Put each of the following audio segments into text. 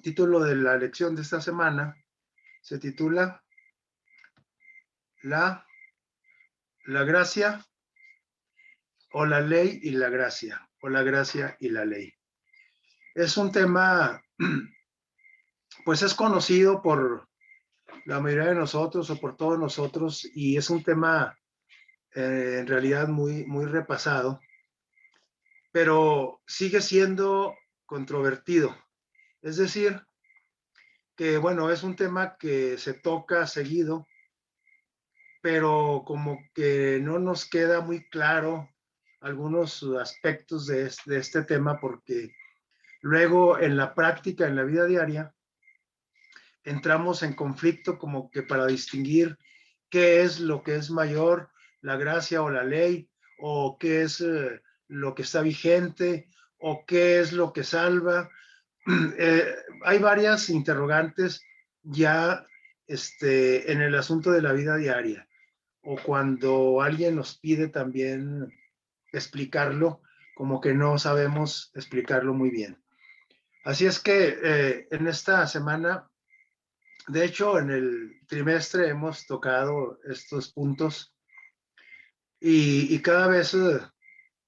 título de la lección de esta semana se titula La gracia o la ley y la gracia, o la gracia y la ley. Es un tema, pues es conocido por la mayoría de nosotros o por todos nosotros, y es un tema en realidad muy repasado, pero sigue siendo controvertido. Es decir, que bueno, es un tema que se toca seguido, pero como que no nos queda muy claro algunos aspectos de este tema, porque luego en la práctica, en la vida diaria, entramos en conflicto como que para distinguir qué es lo que es mayor, la gracia o la ley, o qué es lo que está vigente, o qué es lo que salva. Hay varias interrogantes ya en el asunto de la vida diaria, o cuando alguien nos pide también explicarlo, como que no sabemos explicarlo muy bien. Así es que en esta semana, de hecho, en el trimestre hemos tocado estos puntos y cada vez,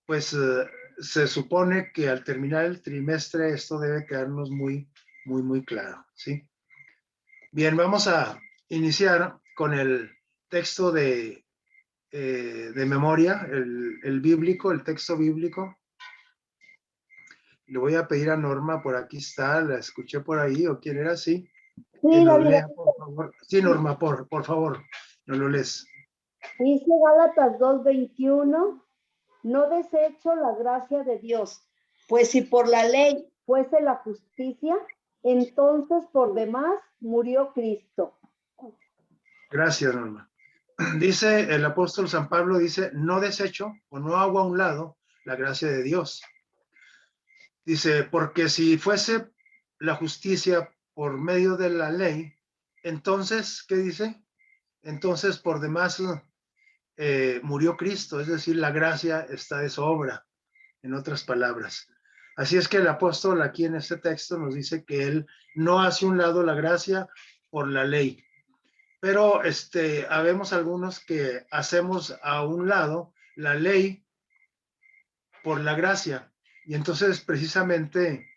pues, se supone que al terminar el trimestre esto debe quedarnos muy claro, ¿sí? Bien, vamos a iniciar con el texto de memoria, el bíblico, el texto bíblico. Le voy a pedir a Norma, por aquí está, la escuché por ahí, o quién era, sí, que Sí, nos David, lea, por favor. Sí, Norma, por favor, no lo lees. dice Gálatas 2:21, no desecho la gracia de Dios, pues si por la ley fuese la justicia, entonces por demás murió Cristo. Gracias, Norma. Dice el apóstol San Pablo, dice, no desecho o no hago a un lado la gracia de Dios. Dice, porque si fuese la justicia por medio de la ley, entonces, ¿qué dice? Entonces por demás murió Cristo, es decir, la gracia está de sobra, en otras palabras. Así es que el apóstol aquí en este texto nos dice que él no hace un lado la gracia por la ley, pero habemos algunos que hacemos a un lado la ley por la gracia. Y entonces precisamente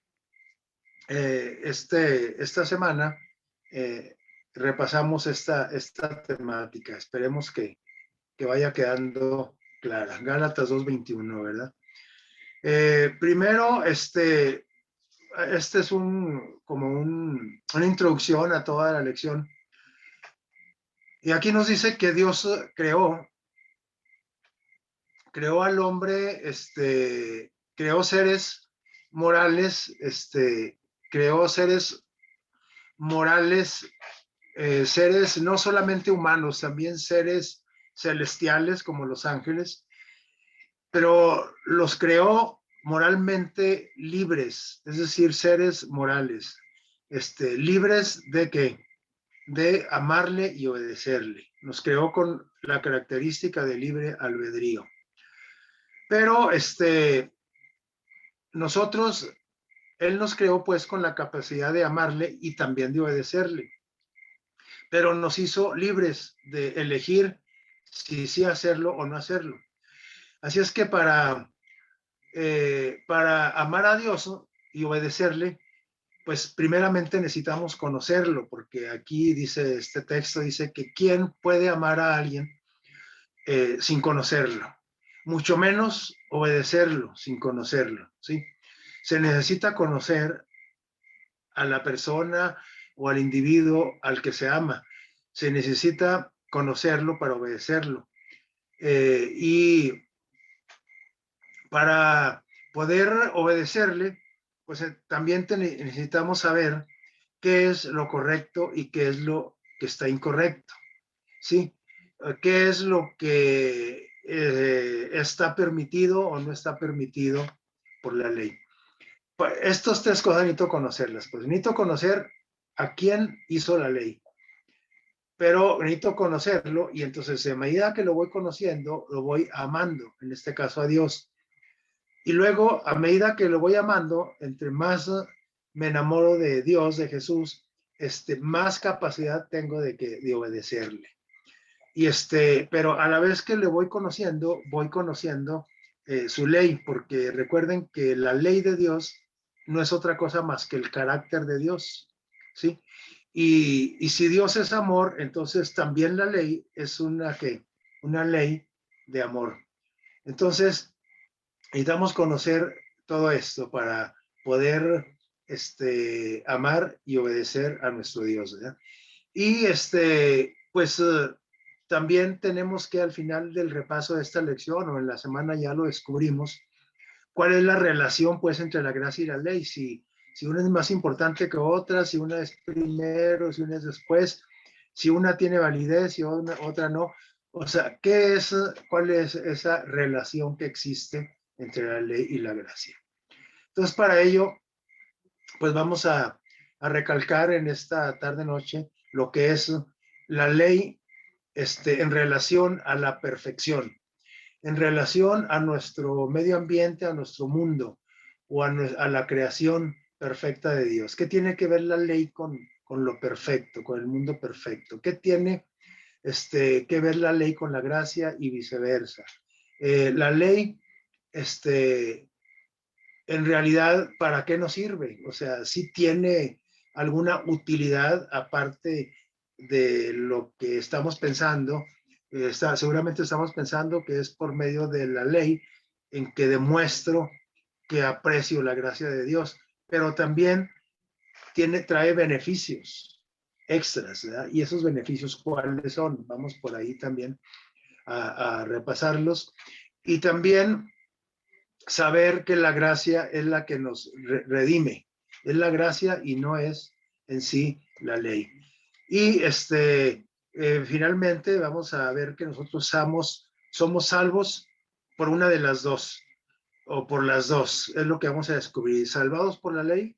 esta semana repasamos esta temática. Esperemos que vaya quedando clara. Gálatas 2:21, ¿verdad? Primero, este es como una introducción a toda la lección. Y aquí nos dice que Dios creó al hombre, creó seres morales, creó seres morales, seres no solamente humanos, también seres celestiales como los ángeles, pero los creó moralmente libres, es decir, seres morales, libres de qué, de amarle y obedecerle. Nos creó con la característica de libre albedrío. Pero nosotros, él nos creó pues con la capacidad de amarle y también de obedecerle, pero nos hizo libres de elegir si sí hacerlo o no hacerlo. Así es que para amar a Dios y obedecerle, pues primeramente necesitamos conocerlo, porque aquí dice este texto, dice que ¿quién puede amar a alguien sin conocerlo? Mucho menos obedecerlo sin conocerlo, ¿sí? Se necesita conocer a la persona o al individuo al que se ama. Se necesita conocerlo para obedecerlo. Y para poder obedecerle, pues también necesitamos saber qué es lo correcto y qué es lo que está incorrecto, ¿sí? ¿Qué es lo que está permitido o no está permitido por la ley? Pues estos tres cosas necesito conocerlas. Pues necesito conocer a quién hizo la ley, pero necesito conocerlo y entonces a medida que lo voy conociendo, lo voy amando, en este caso a Dios. Y luego, a medida que lo voy amando, entre más me enamoro de Dios, de Jesús, más capacidad tengo de obedecerle. Y pero a la vez que le voy conociendo su ley, porque recuerden que la ley de Dios no es otra cosa más que el carácter de Dios, ¿sí? Y si Dios es amor, entonces también la ley es una ley de amor. Entonces, necesitamos conocer todo esto para poder amar y obedecer a nuestro Dios, ¿verdad? Y pues también tenemos que al final del repaso de esta lección o en la semana ya lo descubrimos, cuál es la relación pues entre la gracia y la ley, si una es más importante que otra, si una es primero, si una es después, si una tiene validez y otra no. O sea, cuál es esa relación que existe entre la ley y la gracia? Entonces, para ello, pues vamos a recalcar en esta tarde-noche lo que es la ley en relación a la perfección, en relación a nuestro medio ambiente, a nuestro mundo o a la creación perfecta de Dios. ¿Qué tiene que ver la ley con lo perfecto, con el mundo perfecto? ¿Qué tiene que ver la ley con la gracia y viceversa? La ley, en realidad, ¿para qué nos sirve? O sea, sí tiene alguna utilidad aparte de lo que estamos pensando. Seguramente estamos pensando que es por medio de la ley en que demuestro que aprecio la gracia de Dios, pero también trae beneficios extras, ¿verdad? Y esos beneficios, ¿cuáles son? Vamos por ahí también a repasarlos. Y también saber que la gracia es la que nos redime, es la gracia y no es en sí la ley. Y finalmente vamos a ver que nosotros somos salvos por una de las dos, o por las dos, es lo que vamos a descubrir. ¿Salvados por la ley?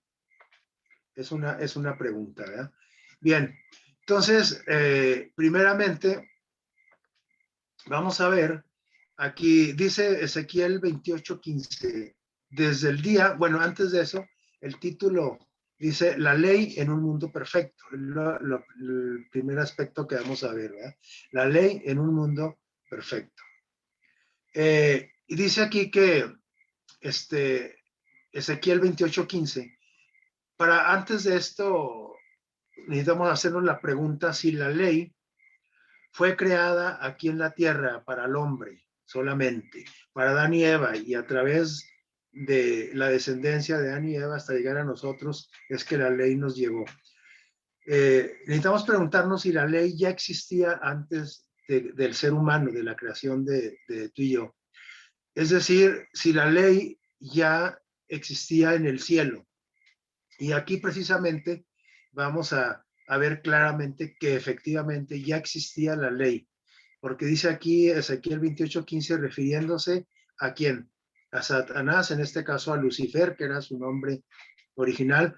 Es una pregunta, ¿verdad? Bien, entonces, primeramente, vamos a ver, aquí dice Ezequiel 28:15, desde el día, bueno, antes de eso, el título dice la ley en un mundo perfecto, el primer aspecto que vamos a ver, ¿verdad? La ley en un mundo perfecto. Y dice aquí que Ezequiel 28:15, para antes de esto, necesitamos hacernos la pregunta si la ley fue creada aquí en la tierra para el hombre solamente, para Adán y Eva, y a través de la descendencia de Adán y Eva hasta llegar a nosotros es que la ley nos llegó. Necesitamos preguntarnos si la ley ya existía antes del ser humano, de la creación de tú y yo. Es decir, si la ley ya existía en el cielo. Y aquí precisamente vamos a ver claramente que efectivamente ya existía la ley, porque dice aquí Ezequiel 28:15 refiriéndose a quién, a Satanás, en este caso a Lucifer, que era su nombre original.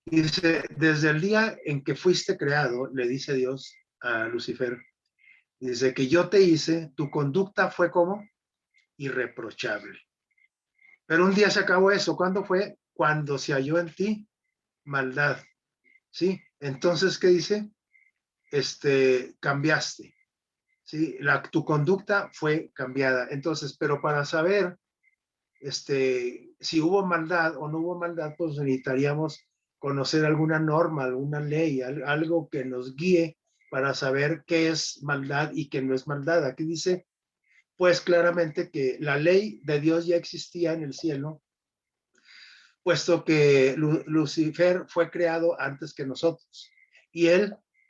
Dice, desde el día en que fuiste creado, le dice Dios a Lucifer, dice que yo te hice, tu conducta fue como irreprochable. Pero un día se acabó eso. ¿Cuándo fue? Cuando se halló en ti maldad. ¿Sí? Entonces, ¿qué dice? Cambiaste. ¿Sí? Tu conducta fue cambiada. Entonces, pero para saber si hubo maldad o no hubo maldad, pues necesitaríamos conocer alguna norma, alguna ley, algo que nos guíe para saber qué es maldad y qué no es maldad. Aquí dice, pues claramente que la ley de Dios ya existía en el cielo, puesto que Lucifer fue creado antes que nosotros. Y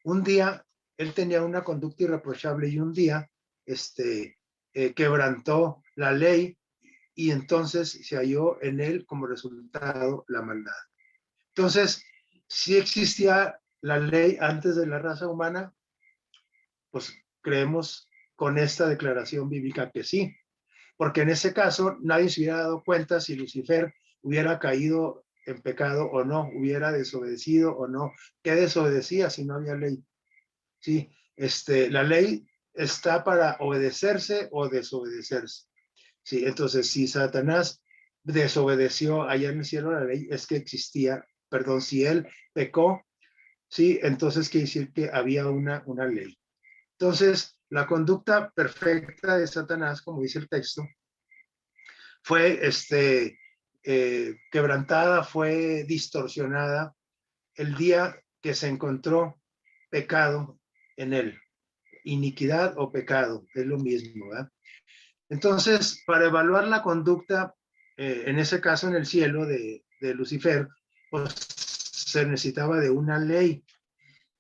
un día, él tenía una conducta irreprochable y un día, quebrantó la ley y entonces se halló en él como resultado la maldad. Entonces, si existía la ley antes de la raza humana, pues creemos con esta declaración bíblica que sí, porque en ese caso nadie se hubiera dado cuenta si Lucifer hubiera caído en pecado o no, hubiera desobedecido o no. ¿Qué desobedecía si no había ley? Sí, la ley está para obedecerse o desobedecerse. Sí, entonces si Satanás desobedeció allá en el cielo la ley, es que existía perdón, si él pecó, sí, entonces quiere decir que había una ley. Entonces, la conducta perfecta de Satanás, como dice el texto, fue quebrantada, fue distorsionada el día que se encontró pecado en él. Iniquidad o pecado, es lo mismo, ¿verdad? Entonces, para evaluar la conducta, en ese caso en el cielo de Lucifer, pues se necesitaba de una ley.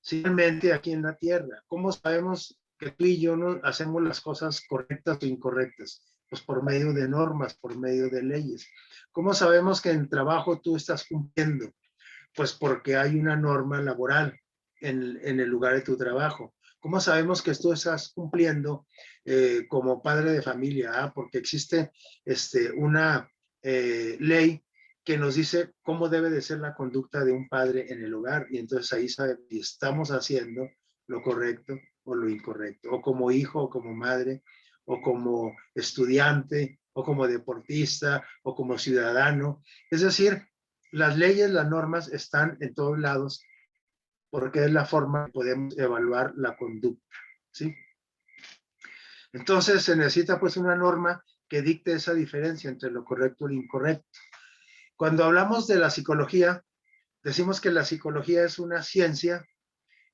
Simplemente aquí en la tierra, ¿cómo sabemos que tú y yo no hacemos las cosas correctas o incorrectas? Pues por medio de normas, por medio de leyes. ¿Cómo sabemos que en trabajo tú estás cumpliendo? Pues porque hay una norma laboral en el lugar de tu trabajo. ¿Cómo sabemos que tú estás cumpliendo como padre de familia? Porque existe una ley que nos dice cómo debe de ser la conducta de un padre en el hogar. Y entonces ahí sabemos si estamos haciendo lo correcto o lo incorrecto. O como hijo, o como madre, o como estudiante, o como deportista, o como ciudadano. Es decir, las leyes, las normas están en todos lados porque es la forma que podemos evaluar la conducta, ¿sí? Entonces se necesita pues una norma que dicte esa diferencia entre lo correcto y lo incorrecto. Cuando hablamos de la psicología, decimos que la psicología es una ciencia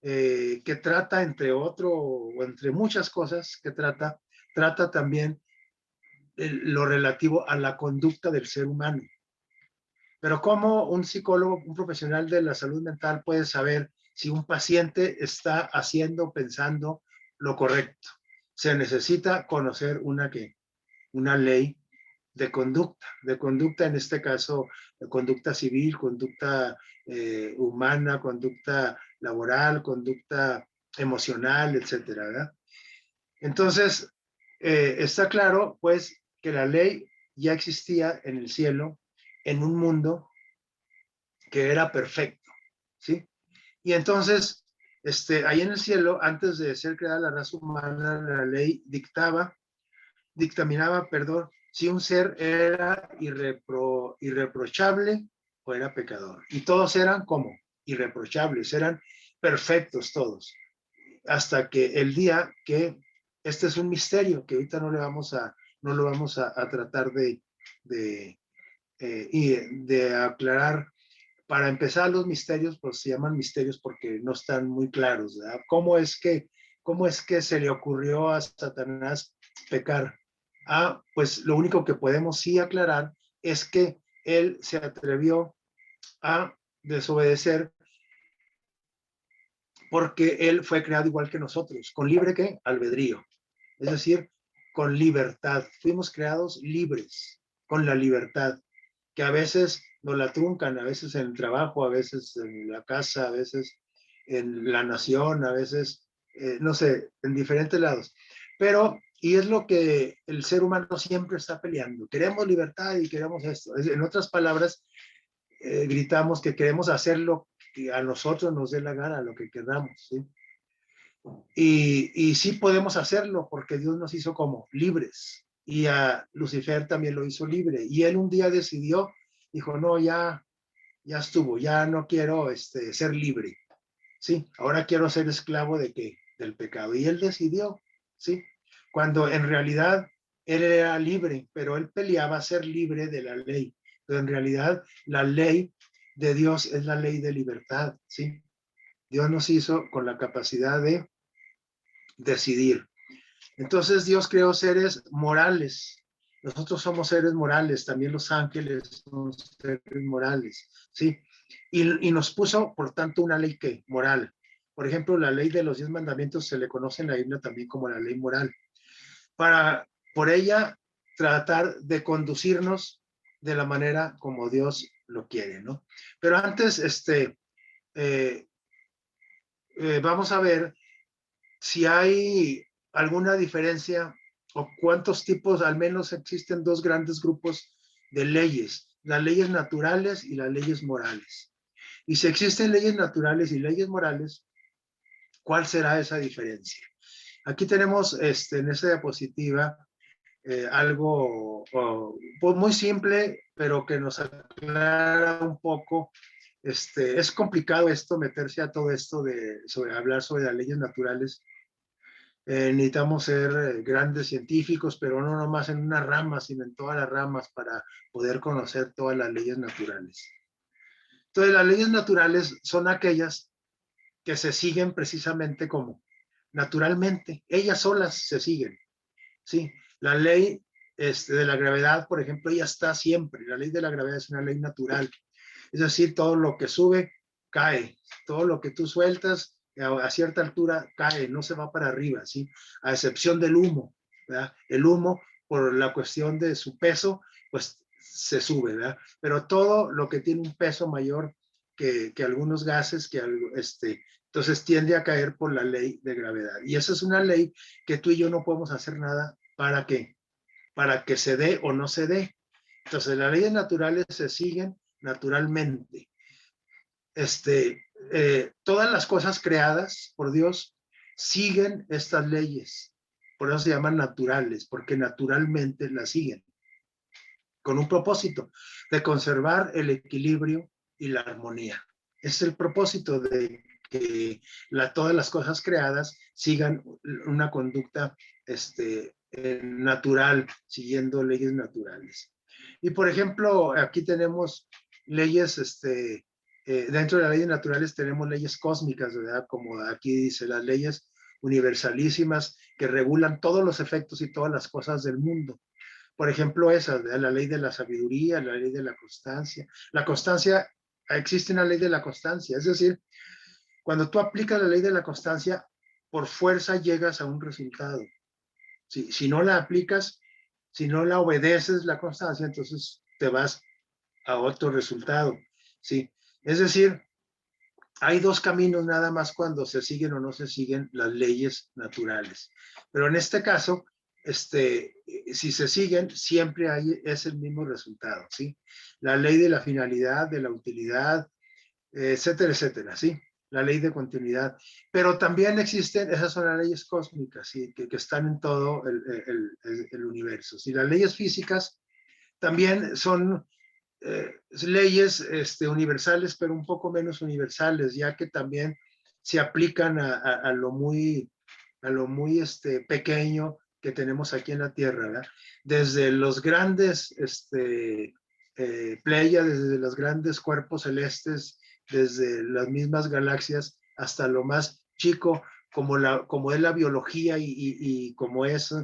que trata, entre otro, o entre muchas cosas que trata también lo relativo a la conducta del ser humano. Pero ¿cómo un psicólogo, un profesional de la salud mental puede saber si un paciente está haciendo, pensando lo correcto? Se necesita conocer una ley de conducta en este caso, conducta civil, conducta humana, conducta laboral, conducta emocional, etcétera, ¿verdad? Entonces, está claro, pues, que la ley ya existía en el cielo, en un mundo que era perfecto, ¿sí? Y entonces, ahí en el cielo, antes de ser creada la raza humana, la ley dictaminaba, perdón, si un ser era irreprochable o era pecador. Y todos eran como irreprochables, eran perfectos todos. Hasta que el día que, este es un misterio que ahorita no lo vamos a tratar de, de aclarar. Para empezar, los misterios, pues se llaman misterios porque no están muy claros, ¿verdad? Cómo es que se le ocurrió a Satanás pecar? Pues lo único que podemos sí aclarar es que él se atrevió a desobedecer porque él fue creado igual que nosotros, con libre ¿qué? Albedrío. Es decir, con libertad. Fuimos creados libres, con la libertad, que a veces nos la truncan, a veces en el trabajo, a veces en la casa, a veces en la nación, a veces, no sé, en diferentes lados. Pero, y es lo que el ser humano siempre está peleando. Queremos libertad y queremos esto. En otras palabras, gritamos que queremos hacer lo que a nosotros nos dé la gana, lo que queramos, ¿sí? Y sí podemos hacerlo porque Dios nos hizo como libres y a Lucifer también lo hizo libre. Y él un día decidió, dijo, no, ya estuvo, ya no quiero ser libre. Sí, ahora quiero ser esclavo de qué? Del pecado. Y él decidió, sí, cuando en realidad él era libre, pero él peleaba ser libre de la ley. Pero en realidad la ley de Dios es la ley de libertad, sí. Dios nos hizo con la capacidad de decidir. Entonces Dios creó seres morales. Nosotros somos seres morales, también los ángeles son seres morales, ¿sí? Y nos puso, por tanto, una ley que moral. Por ejemplo, la ley de los 10 mandamientos se le conoce en la Biblia también como la ley moral. Para, por ella, tratar de conducirnos de la manera como Dios lo quiere, ¿no? Pero antes, vamos a ver si hay alguna diferencia o cuántos tipos, al menos existen dos grandes grupos de leyes, las leyes naturales y las leyes morales. Y si existen leyes naturales y leyes morales, ¿cuál será esa diferencia? Aquí tenemos en esta diapositiva algo pues muy simple, pero que nos aclara un poco Es complicado esto, meterse a todo esto hablar sobre las leyes naturales. Necesitamos ser grandes científicos, pero no nomás en una rama, sino en todas las ramas para poder conocer todas las leyes naturales. Entonces, las leyes naturales son aquellas que se siguen precisamente como naturalmente, ellas solas se siguen, ¿sí? La ley de la gravedad, por ejemplo, ella está siempre, la ley de la gravedad es una ley natural, es decir, todo lo que sube, cae, todo lo que tú sueltas a cierta altura cae, no se va para arriba, ¿sí? A excepción del humo, ¿verdad? El humo, por la cuestión de su peso, pues se sube, ¿verdad? Pero todo lo que tiene un peso mayor que algunos gases, entonces tiende a caer por la ley de gravedad. Y esa es una ley que tú y yo no podemos hacer nada para que se dé o no se dé. Entonces las leyes naturales se siguen naturalmente. Todas las cosas creadas por Dios siguen estas leyes. Por eso se llaman naturales, porque naturalmente las siguen, con un propósito de conservar el equilibrio y la armonía. Es el propósito de que todas las cosas creadas sigan una conducta natural, siguiendo leyes naturales. Y por ejemplo, aquí tenemos leyes, dentro de las leyes naturales tenemos leyes cósmicas, ¿verdad? Como aquí dice, las leyes universalísimas que regulan todos los efectos y todas las cosas del mundo. Por ejemplo, esa, la ley de la sabiduría, la ley de la constancia. La constancia, existe una ley de la constancia, es decir, cuando tú aplicas la ley de la constancia, por fuerza llegas a un resultado. Si no la aplicas, si no la obedeces la constancia, entonces te vas a otro resultado. ¿Sí? Es decir, hay dos caminos nada más cuando se siguen o no se siguen las leyes naturales. Pero en este caso, si se siguen, siempre es el mismo resultado, ¿sí? La ley de la finalidad, de la utilidad, etcétera, etcétera, ¿sí? La ley de continuidad. Pero también existen, esas son las leyes cósmicas, ¿sí? que están en todo el universo. ¿Sí? Las leyes físicas también son leyes universales, pero un poco menos universales, ya que también se aplican a lo muy pequeño que tenemos aquí en la Tierra, ¿verdad? Desde los grandes pléyades, desde los grandes cuerpos celestes, desde las mismas galaxias, hasta lo más chico, como es la biología y como es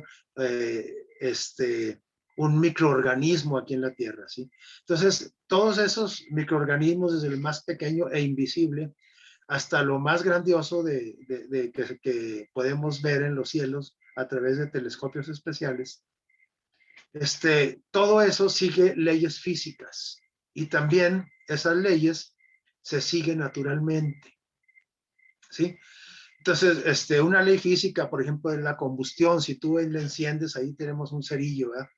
un microorganismo aquí en la Tierra, ¿sí? Entonces, todos esos microorganismos, desde el más pequeño e invisible hasta lo más grandioso que podemos ver en los cielos a través de telescopios especiales, todo eso sigue leyes físicas y también esas leyes se siguen naturalmente, ¿sí? Entonces, una ley física, por ejemplo, de la combustión, si tú la enciendes, ahí tenemos un cerillo, ¿verdad?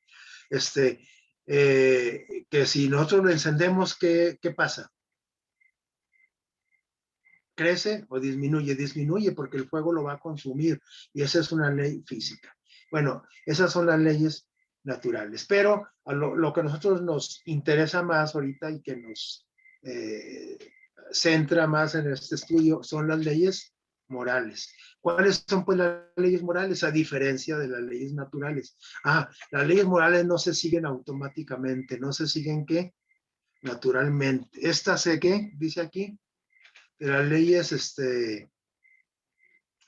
Que si nosotros lo encendemos, ¿qué pasa? ¿Crece o disminuye? Disminuye porque el fuego lo va a consumir y esa es una ley física. Bueno, esas son las leyes naturales, pero a lo que a nosotros nos interesa más ahorita y que nos centra más en este estudio son las leyes morales. ¿Cuáles son pues las leyes morales a diferencia de las leyes naturales? Las leyes morales no se siguen automáticamente, no se siguen ¿qué? Naturalmente. ¿Esta sé qué? Dice aquí, de las leyes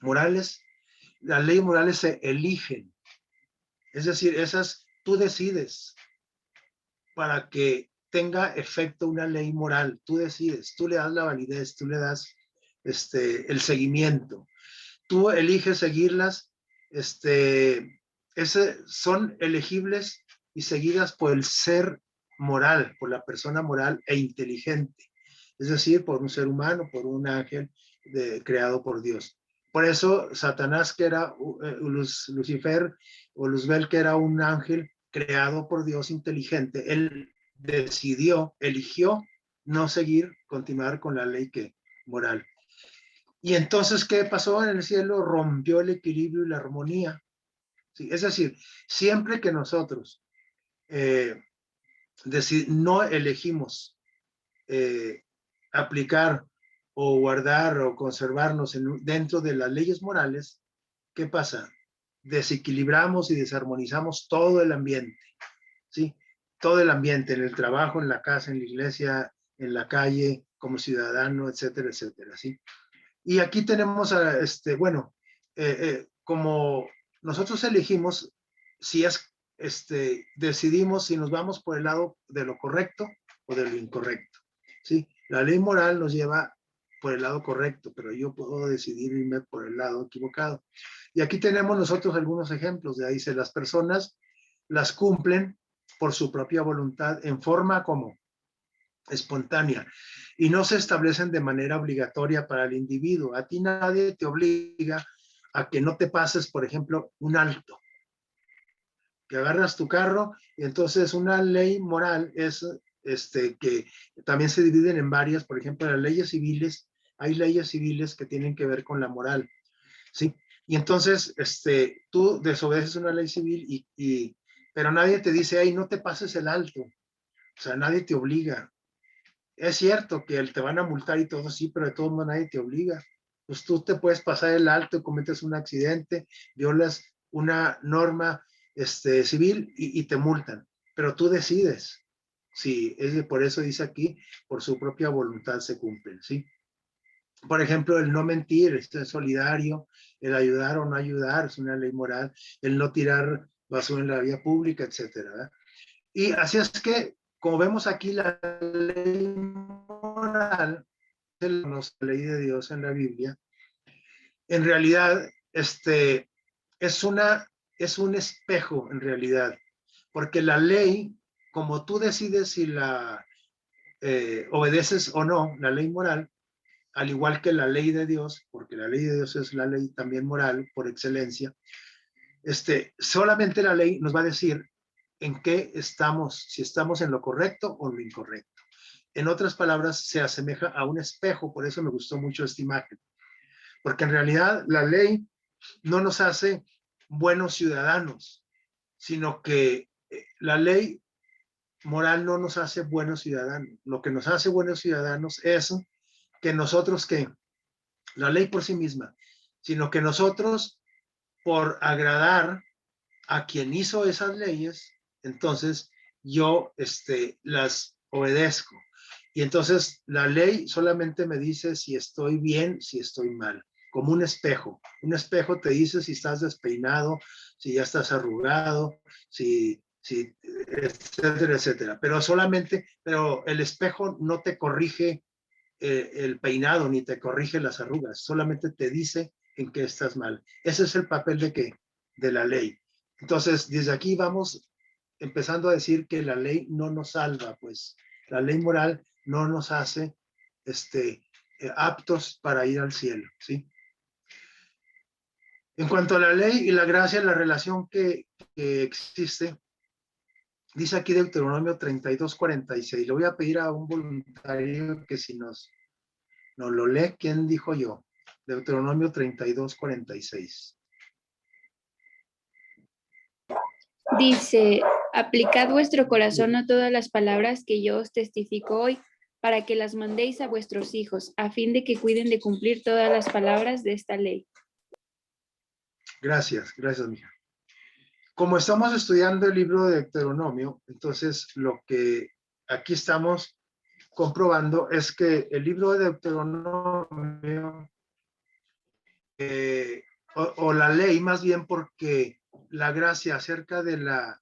morales, las leyes morales se eligen. Es decir, esas tú decides para que tenga efecto una ley moral. Tú decides, tú le das la validez, tú le das el seguimiento. Tú eliges seguirlas, son elegibles y seguidas por el ser moral, por la persona moral e inteligente. Es decir, por un ser humano, por un ángel creado por Dios. Por eso Satanás, que era Lucifer o Luzbel, que era un ángel creado por Dios inteligente, él eligió no seguir, continuar con la ley moral. Y entonces, ¿qué pasó en el cielo? Rompió el equilibrio y la armonía. ¿Sí? Es decir, siempre que nosotros no elegimos aplicar o guardar o conservarnos dentro de las leyes morales, ¿qué pasa? Desequilibramos y desarmonizamos todo el ambiente, ¿sí? Todo el ambiente, en el trabajo, en la casa, en la iglesia, en la calle, como ciudadano, etcétera, etcétera, ¿sí? Y aquí tenemos, bueno, como nosotros elegimos, si es, decidimos si nos vamos por el lado de lo correcto o de lo incorrecto, ¿sí? La ley moral nos lleva por el lado correcto, pero yo puedo decidir irme por el lado equivocado. Y aquí tenemos nosotros algunos ejemplos. De ahí dice, las personas las cumplen por su propia voluntad en forma como espontánea y no se establecen de manera obligatoria para el individuo. A ti nadie te obliga a que no te pases, por ejemplo, un alto, que agarras tu carro y entonces una ley moral es que también se dividen en varias. Por ejemplo, las leyes civiles, hay leyes civiles que tienen que ver con la moral, ¿sí? Y entonces tú desobedeces una ley civil pero nadie te dice, hey, no te pases el alto, o sea, nadie te obliga. Es cierto que te van a multar y todo, sí, pero de todo modo nadie te obliga. Pues tú te puedes pasar el alto, cometes un accidente, violas una norma civil y te multan, pero tú decides. Sí, por eso dice aquí, por su propia voluntad se cumplen, ¿sí? Por ejemplo, el no mentir, es solidario, el ayudar o no ayudar, es una ley moral, el no tirar basura en la vía pública, etcétera, ¿verdad? Y así es que, como vemos aquí, la ley moral, la ley de Dios en la Biblia, en realidad, es un espejo, en realidad, porque la ley, como tú decides si la obedeces o no, la ley moral, al igual que la ley de Dios, porque la ley de Dios es la ley también moral por excelencia, solamente la ley nos va a decir en qué estamos, si estamos en lo correcto o en lo incorrecto. En otras palabras, se asemeja a un espejo, por eso me gustó mucho esta imagen, porque en realidad la ley no nos hace buenos ciudadanos, sino que la ley moral no nos hace buenos ciudadanos. Lo que nos hace buenos ciudadanos es que nosotros, que la ley por sí misma, sino que nosotros, por agradar a quien hizo esas leyes, entonces yo las obedezco. Y entonces la ley solamente me dice si estoy bien, si estoy mal, como un espejo. Un espejo te dice si estás despeinado, si ya estás arrugado, etcétera, etcétera. Pero el espejo no te corrige el peinado ni te corrige las arrugas, solamente te dice en qué estás mal. Ese es el papel de la ley. Entonces, desde aquí vamos empezando a decir que la ley no nos salva, pues la ley moral no nos hace aptos para ir al cielo, ¿sí? En cuanto a la ley y la gracia, la relación que existe, dice aquí Deuteronomio 32:46. Le voy a pedir a un voluntario que si nos lo lee. ¿Quién dijo yo? Deuteronomio 32:46. Dice, aplicad vuestro corazón a todas las palabras que yo os testifico hoy, para que las mandéis a vuestros hijos, a fin de que cuiden de cumplir todas las palabras de esta ley. Gracias, mija. Como estamos estudiando el libro de Deuteronomio, entonces lo que aquí estamos comprobando es que el libro de Deuteronomio, o la ley más bien, porque la gracia acerca de la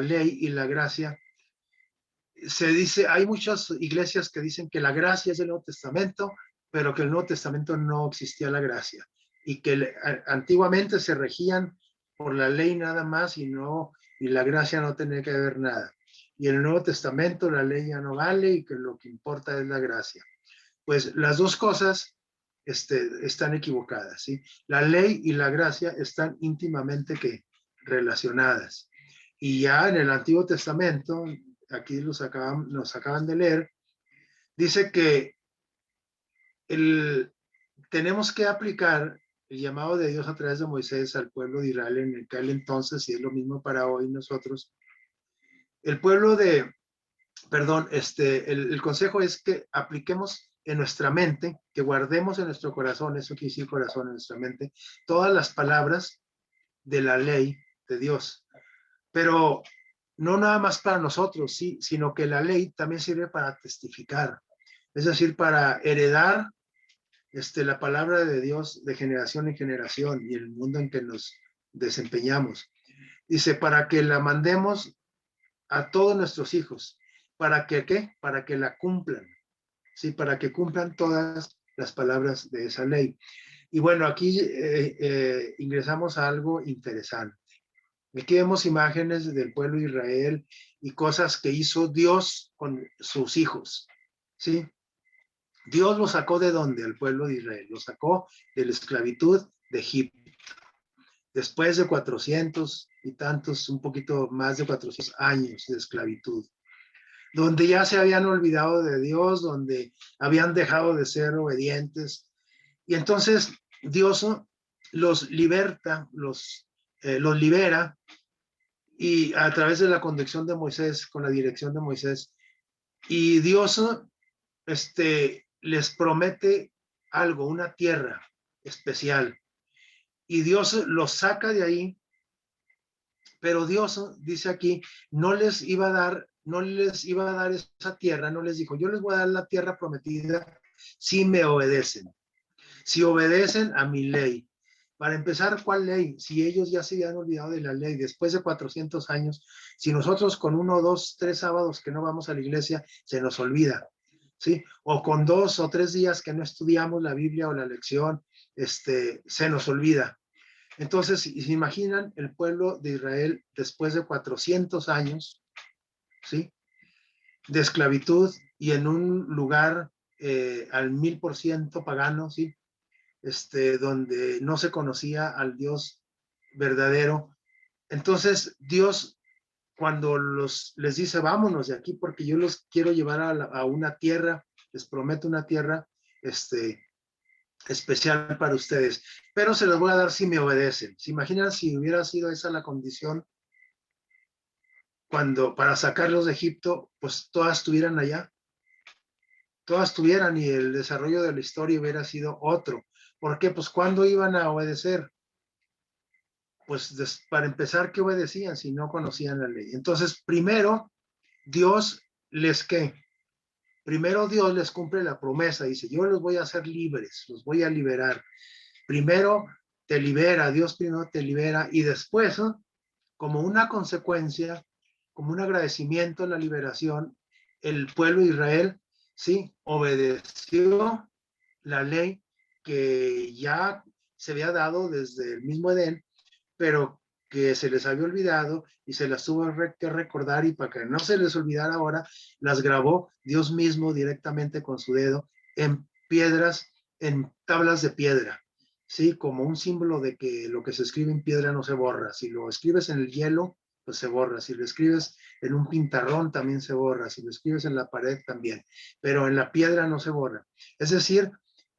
ley y la gracia, se dice, hay muchas iglesias que dicen que la gracia es del Nuevo Testamento, pero que el Nuevo Testamento no existía la gracia y que antiguamente se regían por la ley nada más y la gracia no tenía que ver nada. Y en el Nuevo Testamento la ley ya no vale y que lo que importa es la gracia. Pues las dos cosas están equivocadas, ¿sí? La ley y la gracia están íntimamente relacionadas. Y ya en el Antiguo Testamento, aquí nos acaban de leer, dice que tenemos que aplicar el llamado de Dios a través de Moisés al pueblo de Israel en aquel entonces, y es lo mismo para hoy nosotros. El pueblo de perdón, el consejo es que apliquemos en nuestra mente, que guardemos en nuestro corazón, eso quiere decir corazón en nuestra mente, todas las palabras de la ley de Dios. Pero no nada más para nosotros, sí, sino que la ley también sirve para testificar, es decir, para heredar la palabra de Dios de generación en generación y el mundo en que nos desempeñamos. Dice, para que la mandemos a todos nuestros hijos. ¿Para que qué? Para que la cumplan. Sí, para que cumplan todas las palabras de esa ley. Y bueno, aquí ingresamos a algo interesante. Aquí vemos imágenes del pueblo de Israel y cosas que hizo Dios con sus hijos. ¿Sí? Dios lo sacó ¿de dónde? El pueblo de Israel. Lo sacó de la esclavitud de Egipto. Después de 400 y tantos, un poquito más de 400 años de esclavitud, donde ya se habían olvidado de Dios, donde habían dejado de ser obedientes. Y entonces Dios los liberta, los libera, y a través de la conducción de Moisés, con la dirección de Moisés, y Dios les promete algo, una tierra especial, y Dios los saca de ahí, pero Dios dice aquí, no les iba a dar esa tierra, no les dijo, yo les voy a dar la tierra prometida si me obedecen, si obedecen a mi ley. Para empezar, ¿cuál ley? Si ellos ya se habían olvidado de la ley después de 400 años, si nosotros con 1, 2, 3 sábados que no vamos a la iglesia, se nos olvida, ¿sí? O con 2 o 3 días que no estudiamos la Biblia o la lección, se nos olvida. Entonces, si se imaginan el pueblo de Israel después de 400 años, ¿sí? De esclavitud y en un lugar al 1000% pagano, ¿sí? Donde no se conocía al Dios verdadero. Entonces, Dios, cuando les dice, vámonos de aquí porque yo los quiero llevar a una tierra, les prometo una tierra, especial para ustedes, pero se los voy a dar si me obedecen. ¿Se imaginan si hubiera sido esa la condición cuando para sacarlos de Egipto, pues todas estuvieran allá? Todas estuvieran y el desarrollo de la historia hubiera sido otro. ¿Por qué? Pues ¿cuándo iban a obedecer? Pues para empezar, ¿qué obedecían si no conocían la ley? Entonces, primero, Dios ¿qué? Primero Dios les cumple la promesa, dice, yo los voy a hacer libres, los voy a liberar. Primero te libera, Dios primero te libera y después, ¿no? Como una consecuencia, como un agradecimiento a la liberación, el pueblo de Israel, sí, obedeció la ley que ya se había dado desde el mismo Edén, pero que se les había olvidado y se las tuvo que recordar, y para que no se les olvidara ahora, las grabó Dios mismo directamente con su dedo en piedras, en tablas de piedra, ¿sí? Como un símbolo de que lo que se escribe en piedra no se borra. Si lo escribes en el hielo, pues se borra. Si lo escribes en un pintarrón, también se borra. Si lo escribes en la pared, también. Pero en la piedra no se borra. Es decir,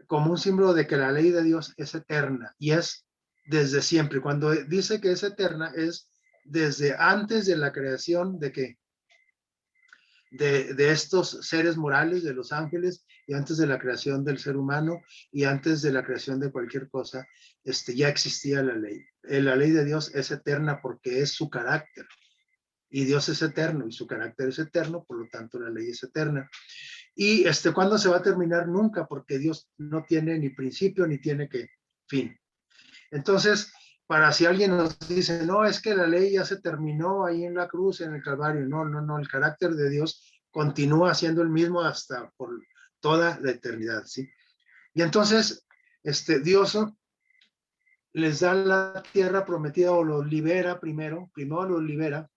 como un símbolo de que la ley de Dios es eterna y es desde siempre. Cuando dice que es eterna, es desde antes de la creación de que de estos seres morales, de los ángeles, y antes de la creación del ser humano y antes de la creación de cualquier cosa, ya existía la ley. La ley de Dios es eterna porque es su carácter, y Dios es eterno y su carácter es eterno, por lo tanto la ley es eterna. Y ¿cuándo se va a terminar? Nunca, porque Dios no tiene ni principio ni tiene fin. Entonces, para si alguien nos dice, no, es que la ley ya se terminó ahí en la cruz, en el Calvario. No, no, no, el carácter de Dios continúa siendo el mismo hasta por toda la eternidad, ¿sí? Y entonces, Dios les da la tierra prometida o los libera primero los libera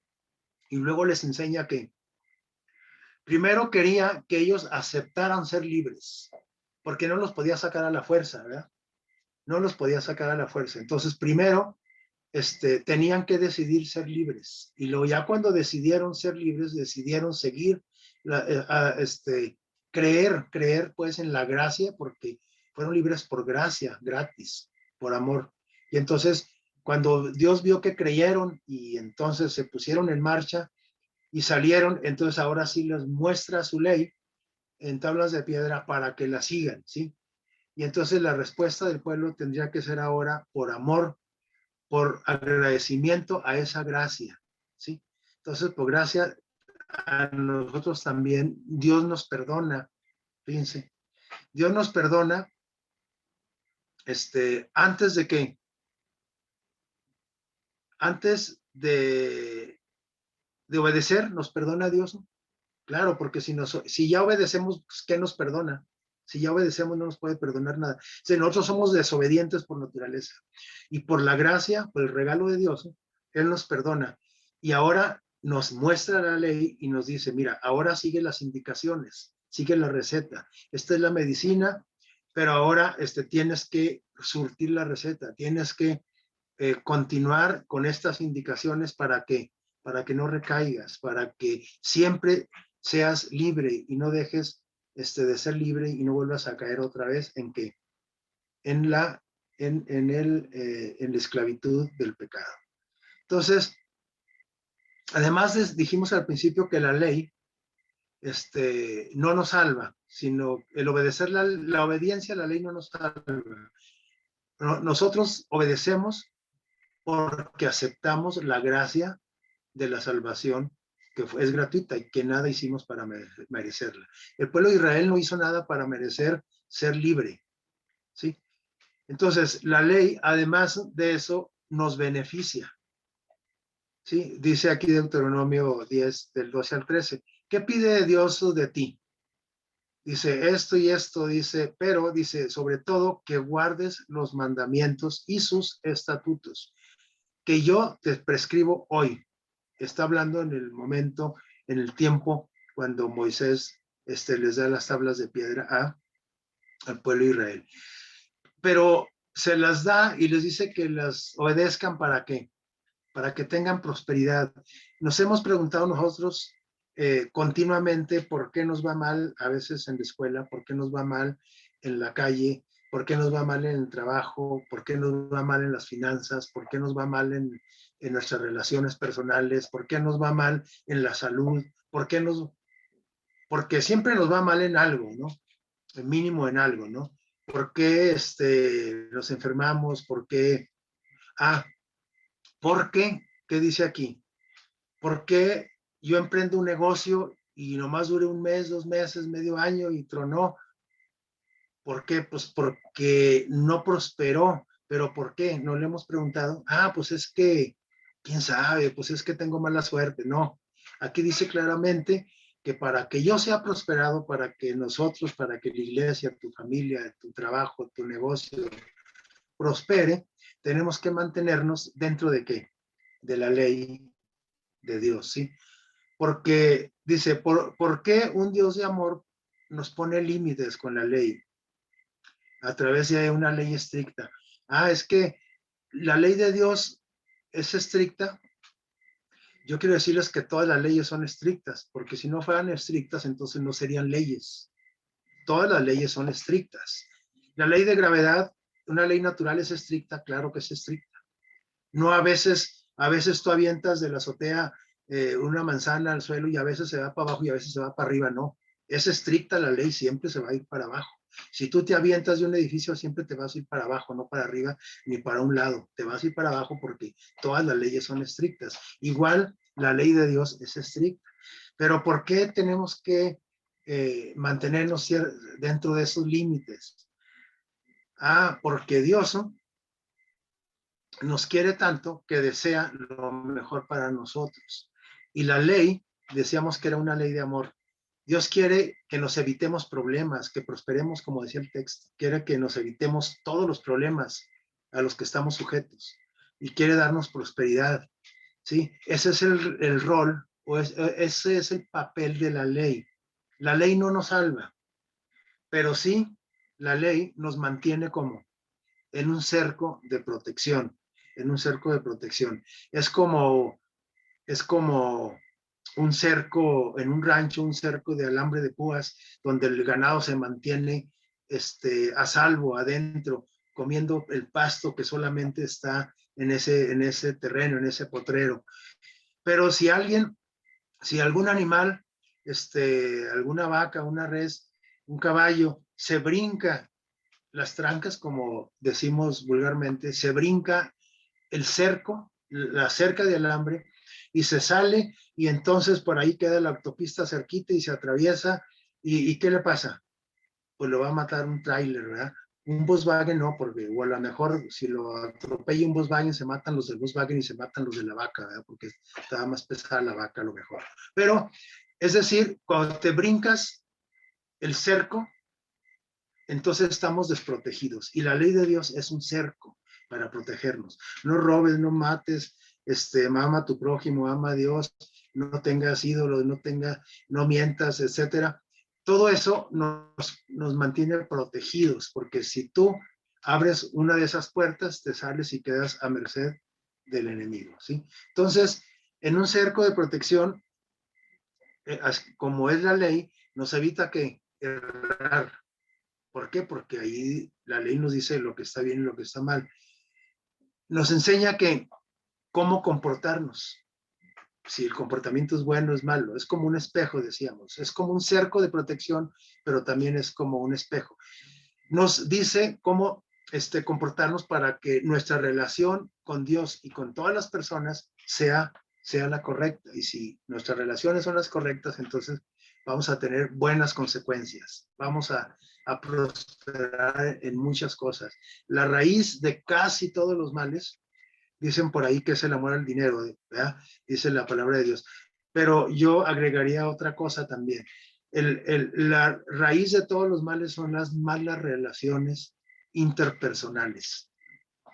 y luego les enseña que primero quería que ellos aceptaran ser libres, porque no los podía sacar a la fuerza, ¿verdad? No los podía sacar a la fuerza. Entonces, primero, tenían que decidir ser libres. Y luego ya cuando decidieron ser libres, decidieron seguir, creer pues en la gracia, porque fueron libres por gracia, gratis, por amor. Y entonces, cuando Dios vio que creyeron y entonces se pusieron en marcha, y salieron, entonces ahora sí les muestra su ley en tablas de piedra para que la sigan, ¿sí? Y entonces la respuesta del pueblo tendría que ser ahora por amor, por agradecimiento a esa gracia, ¿sí? Entonces, por gracia a nosotros también, Dios nos perdona, fíjense, Dios nos perdona, antes de que, antes de obedecer, nos perdona Dios, ¿no? Claro, porque si ya obedecemos, pues, ¿qué nos perdona? Si ya obedecemos, no nos puede perdonar nada. Si nosotros somos desobedientes por naturaleza y por la gracia, por el regalo de Dios, Él nos perdona. Y ahora nos muestra la ley y nos dice, mira, ahora sigue las indicaciones, sigue la receta. Esta es la medicina, pero ahora tienes que surtir la receta, tienes que continuar con estas indicaciones para que no recaigas, para que siempre seas libre y no dejes de ser libre y no vuelvas a caer otra vez en que en la en la esclavitud del pecado. Entonces, además dijimos al principio que la ley no nos salva, sino el obedecer la obediencia a la ley no nos salva. Nosotros obedecemos porque aceptamos la gracia de la salvación que es gratuita y que nada hicimos para merecerla. El pueblo de Israel no hizo nada para merecer ser libre, ¿sí? Entonces, la ley, además de eso, nos beneficia, ¿sí? Dice aquí Deuteronomio 10, del 12 al 13, ¿qué pide Dios de ti? Dice esto y esto, dice, pero dice, sobre todo, que guardes los mandamientos y sus estatutos, que yo te prescribo hoy. Está hablando en el momento, en el tiempo, cuando Moisés les da las tablas de piedra al pueblo de Israel. Pero se las da y les dice que las obedezcan ¿para qué? Para que tengan prosperidad. Nos hemos preguntado nosotros continuamente por qué nos va mal a veces en la escuela, por qué nos va mal en la calle, por qué nos va mal en el trabajo, por qué nos va mal en las finanzas, por qué nos va mal en nuestras relaciones personales, por qué nos va mal en la salud, porque siempre nos va mal en algo, ¿no? Mínimo en algo, ¿no? ¿Por qué nos enfermamos? ¿Por qué? ¿Por qué? ¿Qué dice aquí? ¿Por qué yo emprendo un negocio y nomás dure un mes, 2 meses, medio año y tronó? ¿Por qué? Pues porque no prosperó. ¿Pero por qué? ¿No le hemos preguntado? Pues es que, quién sabe, pues es que tengo mala suerte. No, aquí dice claramente que para que yo sea prosperado, para que nosotros, para que la iglesia, tu familia, tu trabajo, tu negocio prospere, tenemos que mantenernos dentro de qué? De la ley de Dios, ¿sí? Porque dice, ¿por qué un Dios de amor nos pone límites con la ley? A través de una ley estricta. Es que la ley de Dios es estricta. Yo quiero decirles que todas las leyes son estrictas, porque si no fueran estrictas, entonces no serían leyes. Todas las leyes son estrictas. La ley de gravedad, una ley natural es estricta, claro que es estricta. No a veces tú avientas de la azotea una manzana al suelo y a veces se va para abajo y a veces se va para arriba, no. Es estricta la ley, siempre se va a ir para abajo. Si tú te avientas de un edificio, siempre te vas a ir para abajo, no para arriba ni para un lado. Te vas a ir para abajo porque todas las leyes son estrictas. Igual la ley de Dios es estricta. Pero ¿por qué tenemos que mantenernos dentro de esos límites? Porque Dios, ¿no?, nos quiere tanto que desea lo mejor para nosotros. Y la ley, decíamos que era una ley de amor. Dios quiere que nos evitemos problemas, que prosperemos, como decía el texto. Quiere que nos evitemos todos los problemas a los que estamos sujetos. Y quiere darnos prosperidad, ¿sí? Ese es el rol, ese es el papel de la ley. La ley no nos salva, pero sí la ley nos mantiene como en un cerco de protección, en un cerco de protección. Es como un cerco en un rancho, un cerco de alambre de púas, donde el ganado se mantiene a salvo adentro, comiendo el pasto que solamente está en ese terreno, en ese potrero. Pero si alguien Si algún animal, alguna vaca, una res, un caballo, se brinca las trancas, como decimos vulgarmente, se brinca el cerco, la cerca de alambre, y se sale, y entonces por ahí queda la autopista cerquita y se atraviesa, ¿y qué le pasa? Pues lo va a matar un tráiler, ¿verdad? Un Volkswagen no, porque o a lo mejor si lo atropella un Volkswagen se matan los del Volkswagen y se matan los de la vaca, ¿verdad? Porque estaba más pesada la vaca a lo mejor. Pero, es decir, cuando te brincas el cerco, entonces estamos desprotegidos. Y la ley de Dios es un cerco para protegernos. No robes, no mates, ama a tu prójimo, ama a Dios, no tengas ídolos, no mientas, etcétera. Todo eso nos mantiene protegidos, porque si tú abres una de esas puertas, te sales y quedas a merced del enemigo, ¿sí? Entonces, en un cerco de protección, como es la ley, nos evita que errar. ¿Por qué? Porque ahí la ley nos dice lo que está bien y lo que está mal. Nos enseña que cómo comportarnos. Si el comportamiento es bueno o es malo. Es como un espejo, decíamos. Es como un cerco de protección, pero también es como un espejo. Nos dice cómo comportarnos para que nuestra relación con Dios y con todas las personas sea la correcta. Y si nuestras relaciones son las correctas, entonces vamos a tener buenas consecuencias. Vamos a prosperar en muchas cosas. La raíz de casi todos los males, dicen por ahí que es el amor al dinero, ¿verdad? Dice la palabra de Dios. Pero yo agregaría otra cosa también. La raíz de todos los males son las malas relaciones interpersonales.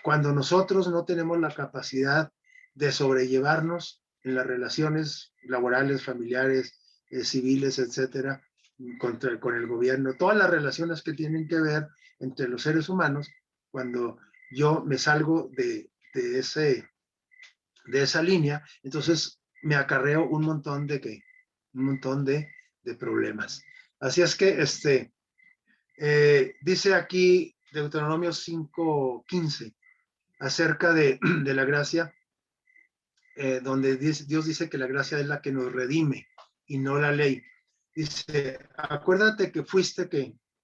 Cuando nosotros no tenemos la capacidad de sobrellevarnos en las relaciones laborales, familiares, civiles, etcétera, con el gobierno, todas las relaciones que tienen que ver entre los seres humanos, cuando yo me salgo de esa línea, entonces me acarreo un montón de problemas. Así es que dice aquí Deuteronomio 5:15 acerca de la gracia, donde Dios dice que la gracia es la que nos redime y no la ley. Dice, acuérdate que fuiste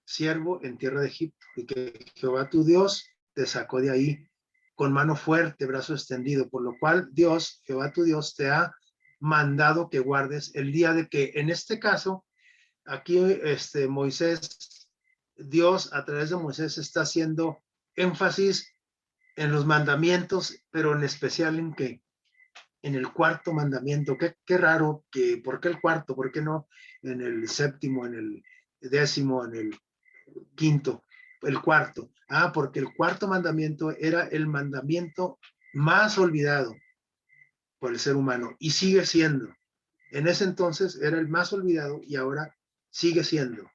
siervo en tierra de Egipto y que Jehová tu Dios te sacó de ahí con mano fuerte, brazo extendido, por lo cual Dios, Jehová tu Dios, te ha mandado que guardes el día de que, en este caso, aquí Moisés, Dios a través de Moisés está haciendo énfasis en los mandamientos, pero en especial en el cuarto mandamiento. Qué raro, ¿por qué el cuarto? ¿Por qué no en el séptimo, en el décimo, en el quinto? El cuarto. Porque el cuarto mandamiento era el mandamiento más olvidado por el ser humano y sigue siendo. En ese entonces era el más olvidado y ahora sigue siendo.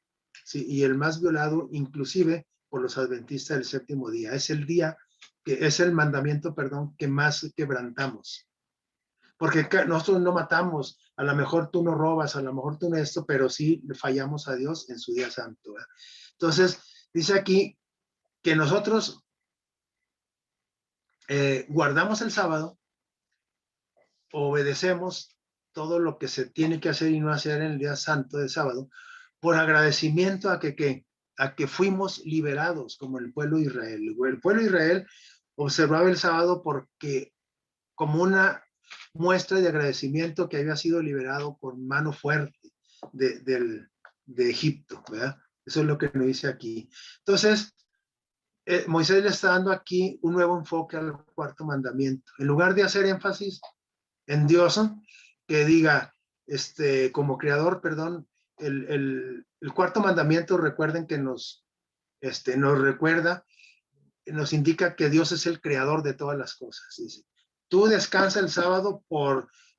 ¿Sí? Y el más violado inclusive por los adventistas del séptimo día. Es el día que es el mandamiento, perdón, que más quebrantamos. Porque nosotros no matamos, a lo mejor tú no robas, a lo mejor tú no esto, pero sí le fallamos a Dios en su día santo. ¿Verdad? Entonces, dice aquí que nosotros guardamos el sábado, obedecemos todo lo que se tiene que hacer y no hacer en el día santo de sábado, por agradecimiento a que fuimos liberados como el pueblo de Israel. El pueblo de Israel observaba el sábado porque como una muestra de agradecimiento que había sido liberado con mano fuerte de Egipto, ¿verdad? Eso es lo que nos dice aquí. Entonces, Moisés le está dando aquí un nuevo enfoque al cuarto mandamiento. En lugar de hacer énfasis en Dios, que diga, como creador, perdón, el cuarto mandamiento, recuerden que nos recuerda, nos indica que Dios es el creador de todas las cosas. Dice, tú descansa el sábado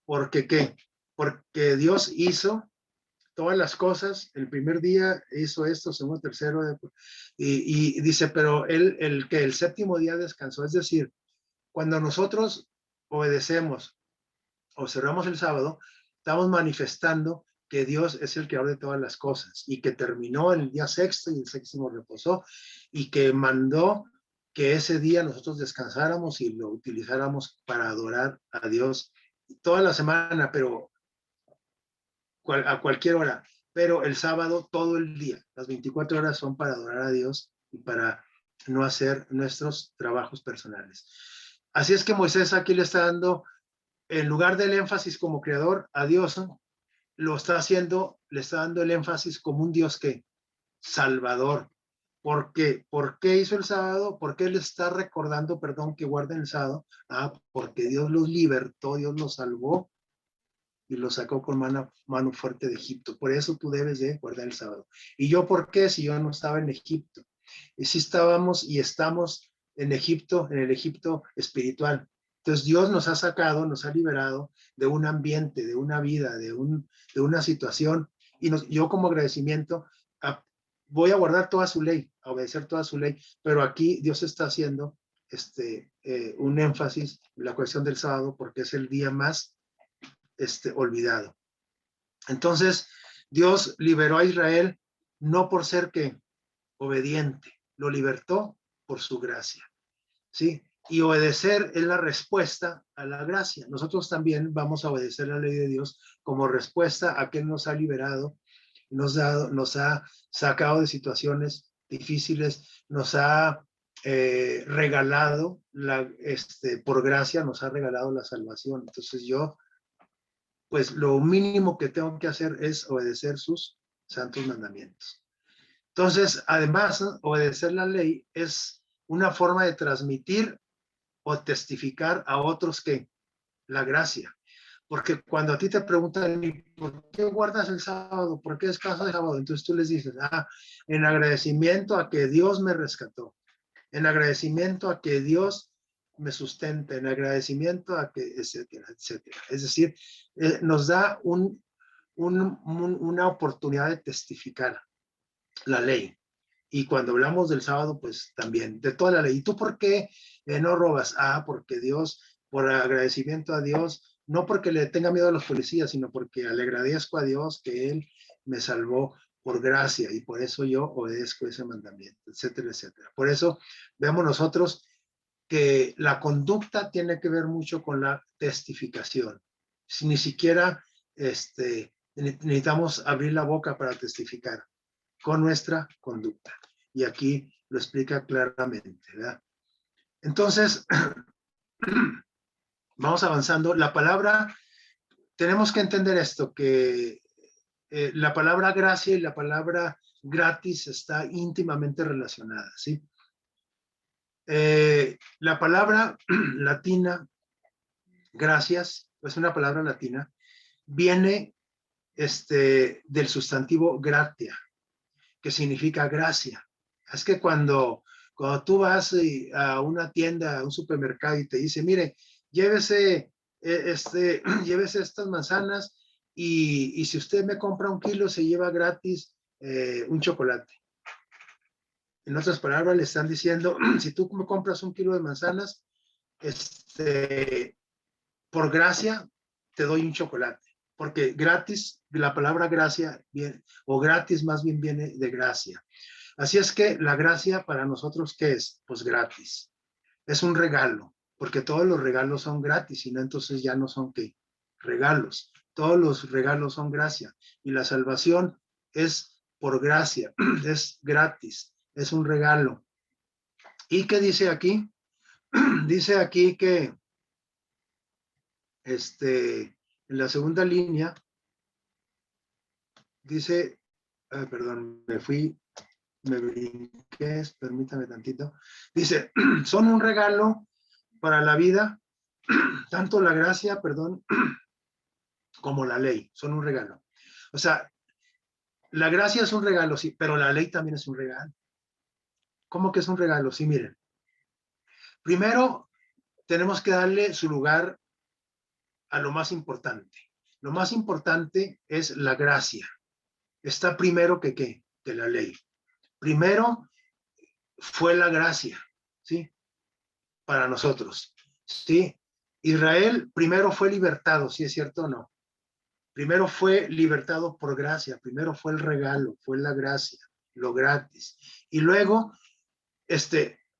porque ¿qué? Porque Dios hizo todas las cosas, el primer día hizo esto, segundo, tercero, y dice, pero el séptimo día descansó, es decir, cuando nosotros obedecemos, observamos el sábado, estamos manifestando que Dios es el creador de todas las cosas y que terminó el día sexto y el séptimo reposó y que mandó que ese día nosotros descansáramos y lo utilizáramos para adorar a Dios toda la semana, pero a cualquier hora, pero el sábado todo el día. Las 24 horas son para adorar a Dios y para no hacer nuestros trabajos personales. Así es que Moisés aquí le está dando, en lugar del énfasis como creador a Dios, lo está haciendo, le está dando el énfasis como un Dios que salvador. ¿Por qué? ¿Por qué hizo el sábado? ¿Por qué le está recordando, perdón, que guarden el sábado? Porque Dios los libertó, Dios los salvó y los sacó con mano fuerte de Egipto. Por eso tú debes de guardar el sábado. ¿Y yo por qué? Si yo no estaba en Egipto. Y si estábamos y estamos en Egipto, en el Egipto espiritual. Entonces Dios nos ha sacado, nos ha liberado de un ambiente, de una vida, de una situación. Y yo como agradecimiento voy a guardar toda su ley, a obedecer toda su ley. Pero aquí Dios está haciendo un énfasis en la cuestión del sábado porque es el día más olvidado. Entonces, Dios liberó a Israel no por ser que obediente, lo libertó por su gracia, ¿sí? Y obedecer es la respuesta a la gracia. Nosotros también vamos a obedecer la ley de Dios como respuesta a que Él nos ha liberado, nos ha sacado de situaciones difíciles, nos ha regalado, por gracia, nos ha regalado la salvación. Entonces yo pues lo mínimo que tengo que hacer es obedecer sus santos mandamientos. Entonces, además, obedecer la ley es una forma de transmitir o testificar a otros que la gracia. Porque cuando a ti te preguntan, ¿por qué guardas el sábado? ¿Por qué descansas el sábado? Entonces tú les dices, en agradecimiento a que Dios me rescató, en agradecimiento a que Dios me sustenta, en agradecimiento a que, etcétera, etcétera. Es decir, nos da una oportunidad de testificar la ley. Y cuando hablamos del sábado, pues también, de toda la ley. ¿Y tú por qué no robas? Porque Dios, por agradecimiento a Dios, no porque le tenga miedo a los policías, sino porque le agradezco a Dios que Él me salvó por gracia y por eso yo obedezco ese mandamiento, etcétera, etcétera. Por eso vemos nosotros que la conducta tiene que ver mucho con la testificación. Si ni siquiera necesitamos abrir la boca para testificar con nuestra conducta. Y aquí lo explica claramente, ¿verdad? Entonces, vamos avanzando. La palabra, tenemos que entender esto, que la palabra gracia y la palabra gratis está íntimamente relacionada, ¿sí? La palabra latina, gracias, es una palabra latina, viene del sustantivo gratia, que significa gracia. Es que cuando tú vas a una tienda, a un supermercado y te dice, mire, llévese, llévese estas manzanas y si usted me compra 1 kilo, se lleva gratis un chocolate. En otras palabras, le están diciendo, si tú me compras 1 kilo de manzanas, por gracia, te doy un chocolate. Porque gratis, la palabra gracia, o gratis más bien viene de gracia. Así es que la gracia para nosotros, ¿qué es? Pues gratis. Es un regalo, porque todos los regalos son gratis, y no, entonces ya no son ¿qué? Regalos. Todos los regalos son gracia. Y la salvación es por gracia, es gratis, es un regalo. ¿Y qué dice aquí? Dice aquí que en la segunda línea, dice, perdón, me brinqué, permítame tantito. Dice, son un regalo para la vida, tanto la gracia, perdón, como la ley, son un regalo. O sea, la gracia es un regalo, sí, pero la ley también es un regalo. ¿Cómo que es un regalo? Sí, miren. Primero, tenemos que darle su lugar a lo más importante. Lo más importante es la gracia. Está primero que ¿qué? Que la ley. Primero fue la gracia, ¿sí? Para nosotros, ¿sí? Israel primero fue libertado, ¿sí es cierto o no? Primero fue libertado por gracia, primero fue el regalo, fue la gracia, lo gratis. Y luego,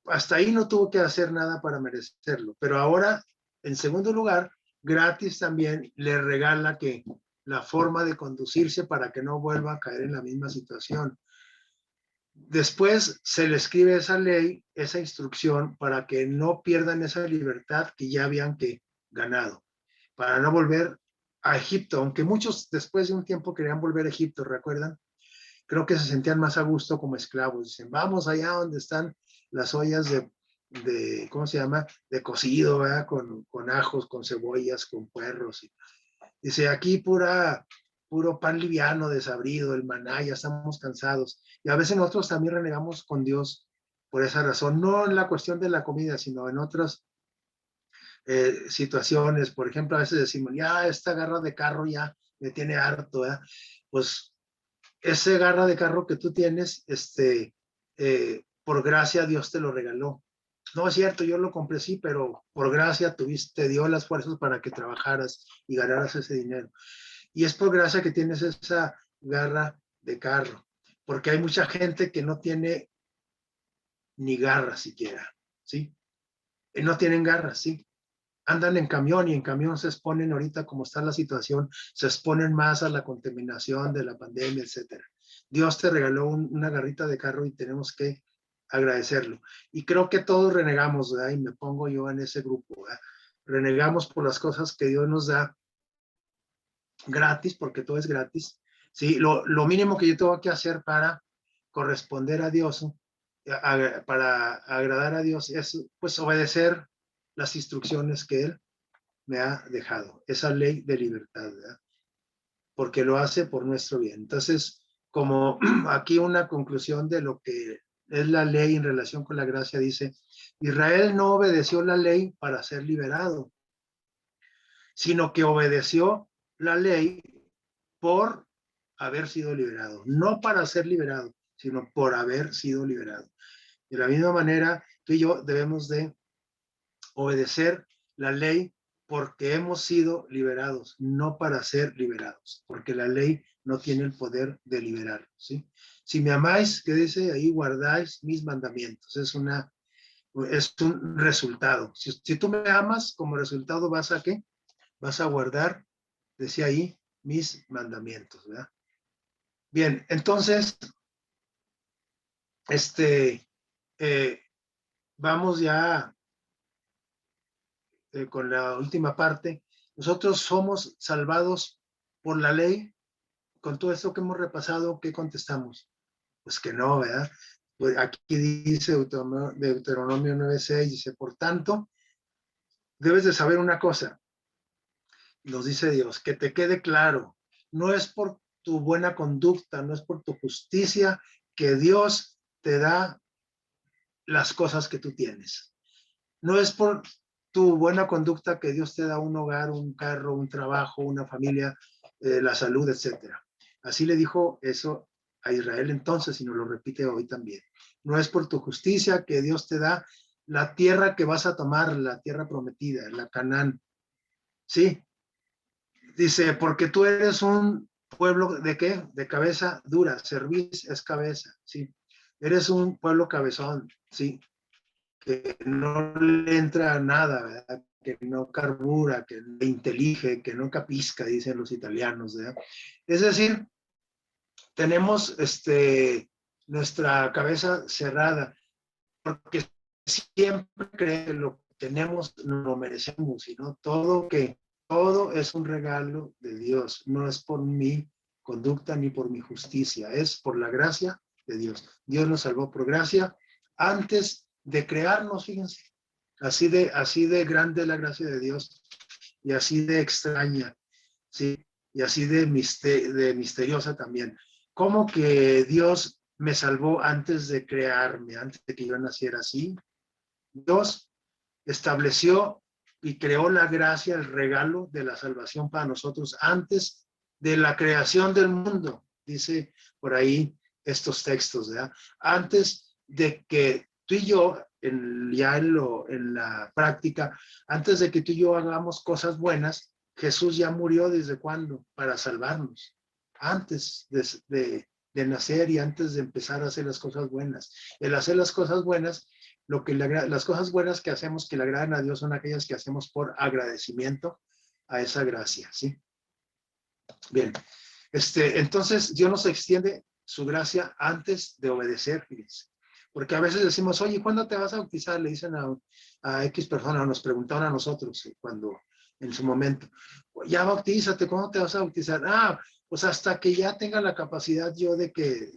hasta ahí no tuvo que hacer nada para merecerlo, pero ahora, en segundo lugar, gratis también le regala que la forma de conducirse para que no vuelva a caer en la misma situación. Después se le escribe esa ley, esa instrucción, para que no pierdan esa libertad que ya habían ganado, para no volver a Egipto, aunque muchos después de un tiempo querían volver a Egipto, ¿recuerdan? Creo que se sentían más a gusto como esclavos. Dicen, vamos allá donde están las ollas ¿cómo se llama? De cocido, ¿verdad? Con ajos, con cebollas, con puerros. Dice, aquí puro pan liviano, desabrido, el maná, ya estamos cansados. Y a veces nosotros también renegamos con Dios por esa razón, no en la cuestión de la comida, sino en otras situaciones. Por ejemplo, a veces decimos, ya esta garra de carro ya me tiene harto, ¿verdad? Pues ese garra de carro que tú tienes, por gracia Dios te lo regaló. No es cierto, yo lo compré, sí, pero por gracia te dio las fuerzas para que trabajaras y ganaras ese dinero. Y es por gracia que tienes esa garra de carro, porque hay mucha gente que no tiene ni garra siquiera, ¿sí? No tienen garras, ¿sí? Andan en camión y en camión se exponen ahorita como está la situación, se exponen más a la contaminación de la pandemia, etcétera. Dios te regaló una garrita de carro y tenemos que agradecerlo. Y creo que todos renegamos, ¿verdad? Y me pongo yo en ese grupo, ¿verdad? Renegamos por las cosas que Dios nos da gratis, porque todo es gratis. Sí, lo mínimo que yo tengo que hacer para corresponder a Dios, para agradar a Dios, es pues obedecer las instrucciones que Él me ha dejado, esa ley de libertad, ¿verdad? Porque lo hace por nuestro bien. Entonces, como aquí una conclusión de lo que es la ley en relación con la gracia, dice, Israel no obedeció la ley para ser liberado, sino que obedeció la ley por haber sido liberado, no para ser liberado, sino por haber sido liberado. De la misma manera que yo debemos de obedecer la ley porque hemos sido liberados, no para ser liberados, porque la ley no tiene el poder de liberar, ¿sí? Si me amáis, ¿qué dice ahí? Guardáis mis mandamientos. Es un resultado. Si tú me amas, como resultado vas a ¿qué? Vas a guardar, decía ahí, mis mandamientos, ¿verdad? Bien, entonces, vamos ya con la última parte. Nosotros somos salvados por la ley. Con todo esto que hemos repasado, ¿qué contestamos? Pues que no, ¿verdad? Pues aquí dice Deuteronomio 9:6, dice, por tanto, debes de saber una cosa, nos dice Dios, que te quede claro, no es por tu buena conducta, no es por tu justicia que Dios te da las cosas que tú tienes. No es por tu buena conducta que Dios te da un hogar, un carro, un trabajo, una familia, la salud, etcétera. Así le dijo eso a Israel entonces y nos lo repite hoy también. No es por tu justicia que Dios te da la tierra que vas a tomar, la tierra prometida, la Canaán. Sí, dice, porque tú eres un pueblo de qué? De cabeza dura, cerviz es cabeza, sí. Eres un pueblo cabezón, sí, que no le entra a nada, ¿verdad? Que no carbura, que no intelige, que no capisca, dicen los italianos, ¿verdad? Es decir, tenemos nuestra cabeza cerrada, porque siempre creen que lo que tenemos lo merecemos, y no todo es un regalo de Dios, no es por mi conducta ni por mi justicia, es por la gracia de Dios. Dios nos salvó por gracia antes de crearnos, fíjense, así de grande la gracia de Dios y así de extraña, ¿sí? Y así de misteriosa también. ¿Cómo que Dios me salvó antes de crearme, antes de que yo naciera así? Dios estableció y creó la gracia, el regalo de la salvación para nosotros antes de la creación del mundo, dice por ahí estos textos, ¿verdad? Antes de que tú y yo, en la práctica, antes de que tú y yo hagamos cosas buenas, Jesús ya murió desde cuándo para salvarnos, antes de nacer y antes de empezar a hacer las cosas buenas. El hacer las cosas buenas, las cosas buenas que hacemos que le agradan a Dios son aquellas que hacemos por agradecimiento a esa gracia, ¿sí? Bien, entonces Dios nos extiende su gracia antes de obedecer, fíjense. Porque a veces decimos, oye, ¿cuándo te vas a bautizar? Le dicen a X persona, nos preguntaron a nosotros cuando en su momento, ya bautízate, ¿cuándo te vas a bautizar? Ah, pues hasta que ya tenga la capacidad yo de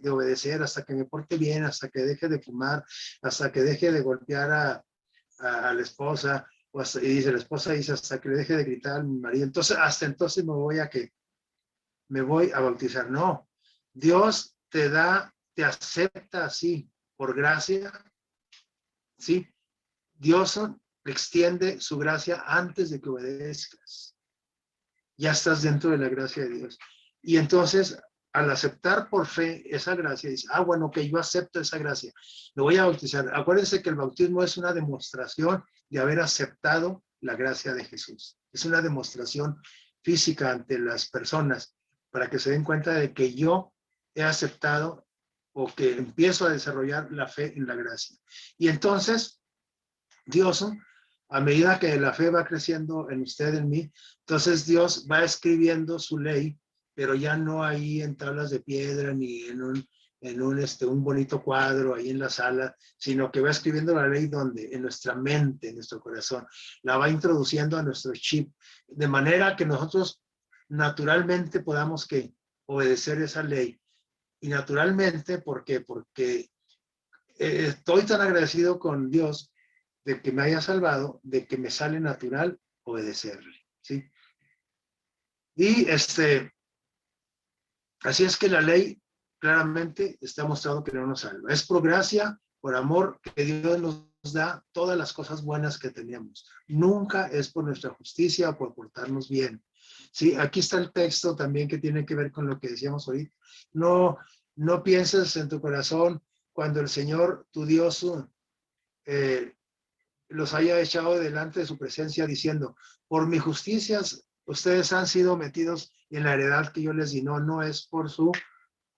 obedecer, hasta que me porte bien, hasta que deje de fumar, hasta que deje de golpear a la esposa, y dice la esposa, dice, hasta que le deje de gritar a mi marido. Entonces, hasta entonces me voy a bautizar. No, Dios te acepta así, por gracia, ¿sí? Dios extiende su gracia antes de que obedezcas. Ya estás dentro de la gracia de Dios. Y entonces, al aceptar por fe esa gracia, dice, ah, bueno, que yo acepto esa gracia, me voy a bautizar. Acuérdense que el bautismo es una demostración de haber aceptado la gracia de Jesús. Es una demostración física ante las personas para que se den cuenta de que yo he aceptado o que empiezo a desarrollar la fe en la gracia. Y entonces, Dios, a medida que la fe va creciendo en usted, en mí, entonces Dios va escribiendo su ley, pero ya no ahí en tablas de piedra ni un bonito cuadro ahí en la sala, sino que va escribiendo la ley donde, en nuestra mente, en nuestro corazón, la va introduciendo a nuestro chip, de manera que nosotros naturalmente podamos que obedecer esa ley. Y naturalmente, ¿por qué? Porque estoy tan agradecido con Dios de que me haya salvado, de que me sale natural obedecerle, ¿sí? Y así es que la ley claramente está mostrado que no nos salva. Es por gracia, por amor, que Dios nos da todas las cosas buenas que tenemos. Nunca es por nuestra justicia o por portarnos bien. Sí, aquí está el texto también que tiene que ver con lo que decíamos ahorita. No, no pienses en tu corazón cuando el Señor, tu Dios, eh, los haya echado delante de su presencia diciendo, por mi justicia ustedes han sido metidos en la heredad que yo les di. No, no es por su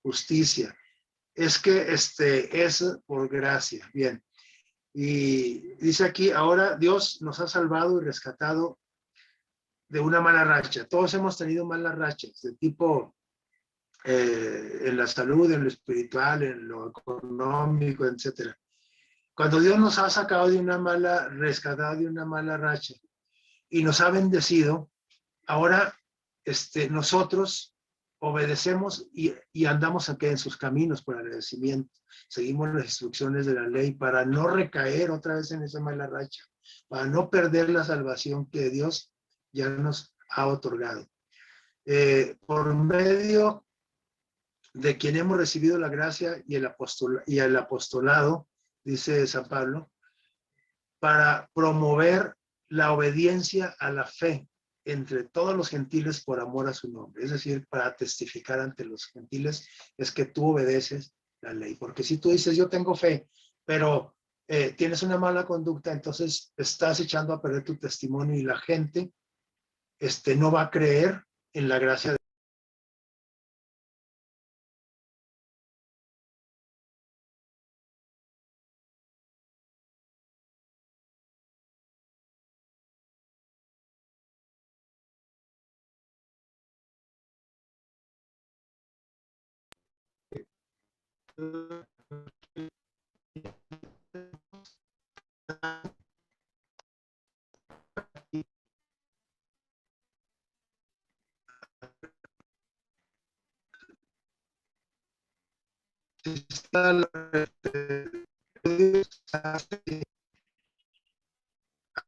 justicia. Es que es por gracia. Bien. Y dice aquí, ahora Dios nos ha salvado y rescatado de una mala racha. Todos hemos tenido malas rachas de tipo en la salud, en lo espiritual, en lo económico, etcétera. Cuando Dios nos ha sacado de una mala, rescatado de una mala racha y nos ha bendecido, ahora nosotros obedecemos y andamos aquí en sus caminos por agradecimiento. Seguimos las instrucciones de la ley para no recaer otra vez en esa mala racha, para no perder la salvación que Dios ya nos ha otorgado. Por medio de quien hemos recibido la gracia y el apostolado, dice San Pablo, para promover la obediencia a la fe entre todos los gentiles por amor a su nombre. Es decir, para testificar ante los gentiles es que tú obedeces la ley. Porque si tú dices, yo tengo fe, pero tienes una mala conducta, entonces estás echando a perder tu testimonio y la gente no va a creer en la gracia de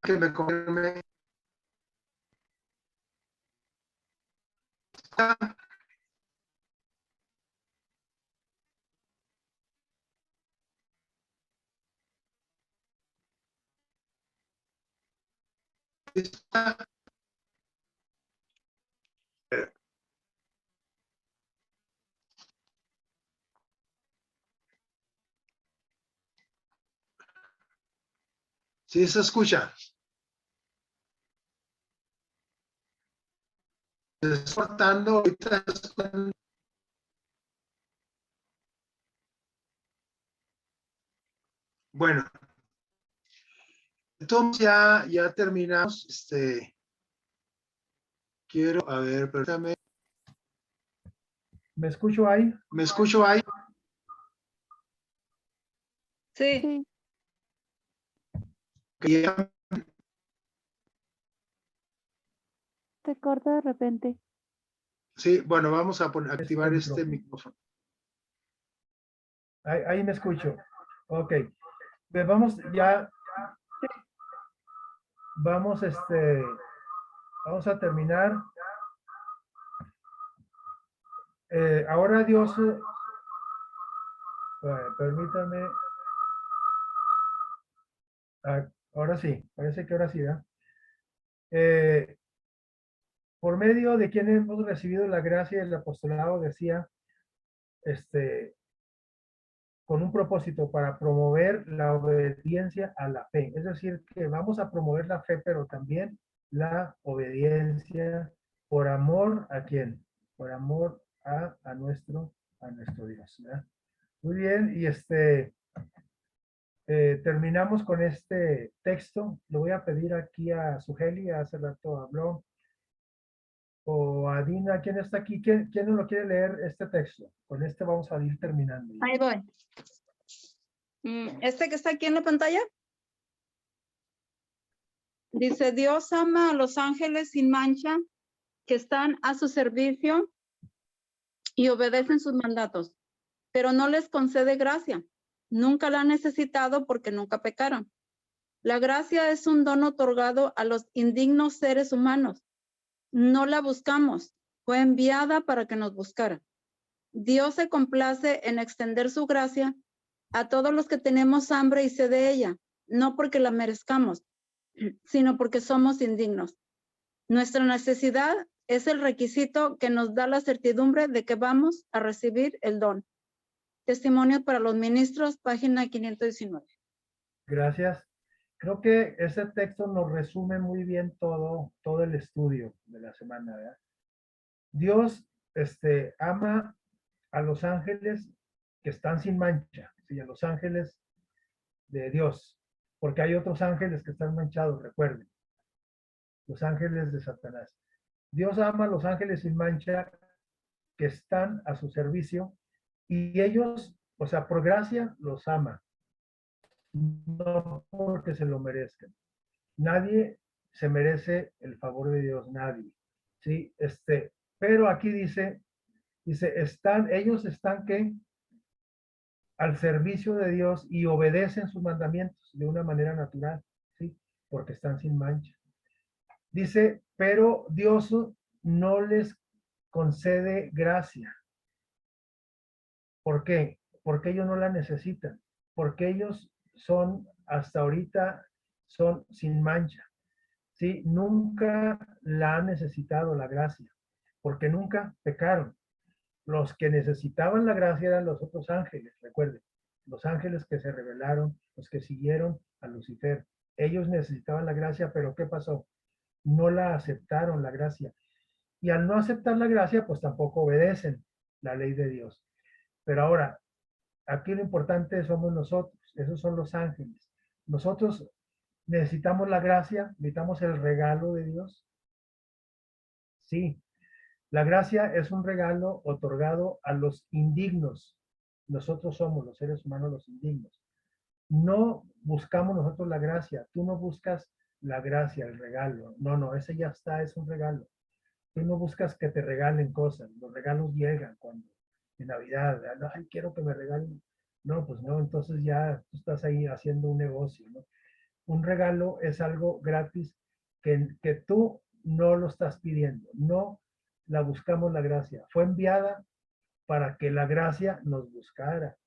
que me come. Sí, se escucha. Se está cortando ahorita. Bueno, entonces ya terminamos. Quiero, a ver, perdóname. ¿Me escucho ahí? ¿Me escucho ahí? Sí. Sí. Que ya- Se corta de repente. Sí, bueno, vamos a activar Este este micrófono. Ahí me escucho. Ok. Pues vamos ya. Vamos, vamos a terminar. Ahora Dios, permítame. Ahora sí, parece que ahora sí, ¿verdad? Por medio de quien hemos recibido la gracia del apostolado, decía, con un propósito para promover la obediencia a la fe. Es decir, que vamos a promover la fe, pero también la obediencia por amor a quién? Por amor a nuestro Dios. ¿Verdad? Muy bien, y terminamos con este texto. Le voy a pedir aquí a Sugeli, hace rato habló, o a Dina, ¿quién está aquí? ¿Quién no lo quiere leer este texto? Con este vamos a ir terminando. Ahí voy. Este que está aquí en la pantalla. Dice, Dios ama a los ángeles sin mancha que están a su servicio y obedecen sus mandatos, pero no les concede gracia. Nunca la han necesitado porque nunca pecaron. La gracia es un don otorgado a los indignos seres humanos. No la buscamos, fue enviada para que nos buscara. Dios se complace en extender su gracia a todos los que tenemos hambre y sed de ella, no porque la merezcamos, sino porque somos indignos. Nuestra necesidad es el requisito que nos da la certidumbre de que vamos a recibir el don. Testimonios para los ministros, página 519. Gracias. Creo que ese texto nos resume muy bien todo el estudio de la semana, ¿verdad? Dios, ama a los ángeles que están sin mancha, ¿sí? A los ángeles de Dios, porque hay otros ángeles que están manchados, recuerden, los ángeles de Satanás. Dios ama a los ángeles sin mancha que están a su servicio y ellos, o sea, por gracia los ama, no porque se lo merezcan. Nadie se merece el favor de Dios, nadie. Sí, pero aquí dice, ellos están que al servicio de Dios y obedecen sus mandamientos de una manera natural, sí, porque están sin mancha. Dice, pero Dios no les concede gracia. ¿Por qué? Porque ellos no la necesitan, porque ellos son, hasta ahorita, son sin mancha. ¿Sí? Nunca la han necesitado la gracia, porque nunca pecaron. Los que necesitaban la gracia eran los otros ángeles, recuerden, los ángeles que se rebelaron, los que siguieron a Lucifer. Ellos necesitaban la gracia, pero ¿qué pasó? No la aceptaron la gracia. Y al no aceptar la gracia, pues tampoco obedecen la ley de Dios. Pero ahora, aquí lo importante somos nosotros, esos son los ángeles. Nosotros necesitamos la gracia, necesitamos el regalo de Dios. Sí, la gracia es un regalo otorgado a los indignos. Nosotros somos los seres humanos los indignos. No buscamos nosotros la gracia. Tú no buscas la gracia, el regalo. No, ese ya está, es un regalo. Tú no buscas que te regalen cosas. Los regalos llegan cuando en Navidad. Ay, quiero que me regalen. No, pues no, entonces ya tú estás ahí haciendo un negocio, ¿no? Un regalo es algo gratis que tú no lo estás pidiendo. No la buscamos la gracia. Fue enviada para que la gracia nos buscara.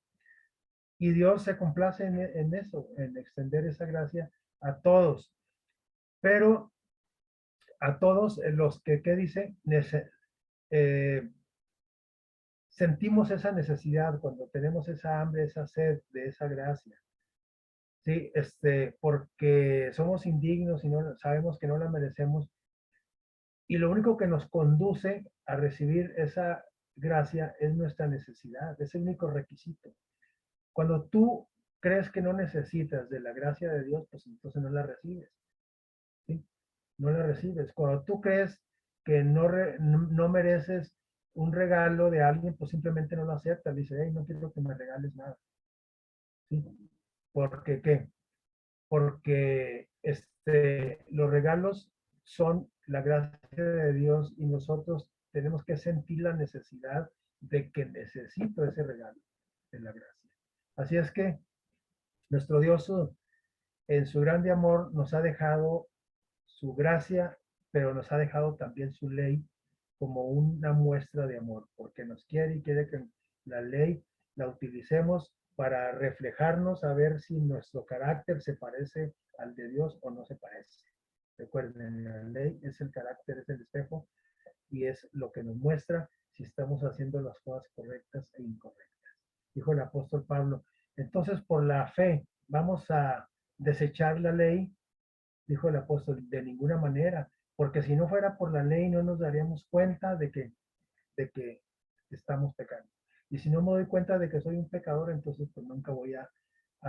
Y Dios se complace en eso, en extender esa gracia a todos. Pero a todos los que, ¿qué dice? Sentimos esa necesidad cuando tenemos esa hambre, esa sed de esa gracia. Sí, porque somos indignos y no sabemos que no la merecemos. Y lo único que nos conduce a recibir esa gracia es nuestra necesidad, es el único requisito. Cuando tú crees que no necesitas de la gracia de Dios, pues entonces no la recibes. ¿Sí? No la recibes. Cuando tú crees que no mereces un regalo de alguien, pues simplemente no lo acepta. Le dice, hey, no quiero que me regales nada. ¿Sí? ¿Por qué qué? Porque los regalos son la gracia de Dios y nosotros tenemos que sentir la necesidad de que necesito ese regalo de la gracia. Así es que nuestro Dios en su grande amor nos ha dejado su gracia, pero nos ha dejado también su ley como una muestra de amor, porque nos quiere y quiere que la ley la utilicemos para reflejarnos, a ver si nuestro carácter se parece al de Dios o no se parece. Recuerden, la ley es el carácter, es el espejo y es lo que nos muestra si estamos haciendo las cosas correctas e incorrectas. Dijo el apóstol Pablo, entonces por la fe vamos a desechar la ley, dijo el apóstol, de ninguna manera, porque si no fuera por la ley no nos daríamos cuenta de que estamos pecando. Y si no me doy cuenta de que soy un pecador, entonces pues nunca voy a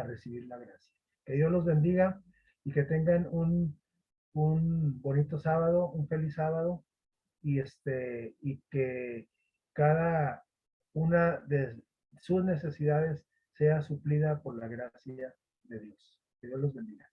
recibir la gracia. Que Dios los bendiga y que tengan un bonito sábado, un feliz sábado y que cada una de sus necesidades sea suplida por la gracia de Dios. Que Dios los bendiga.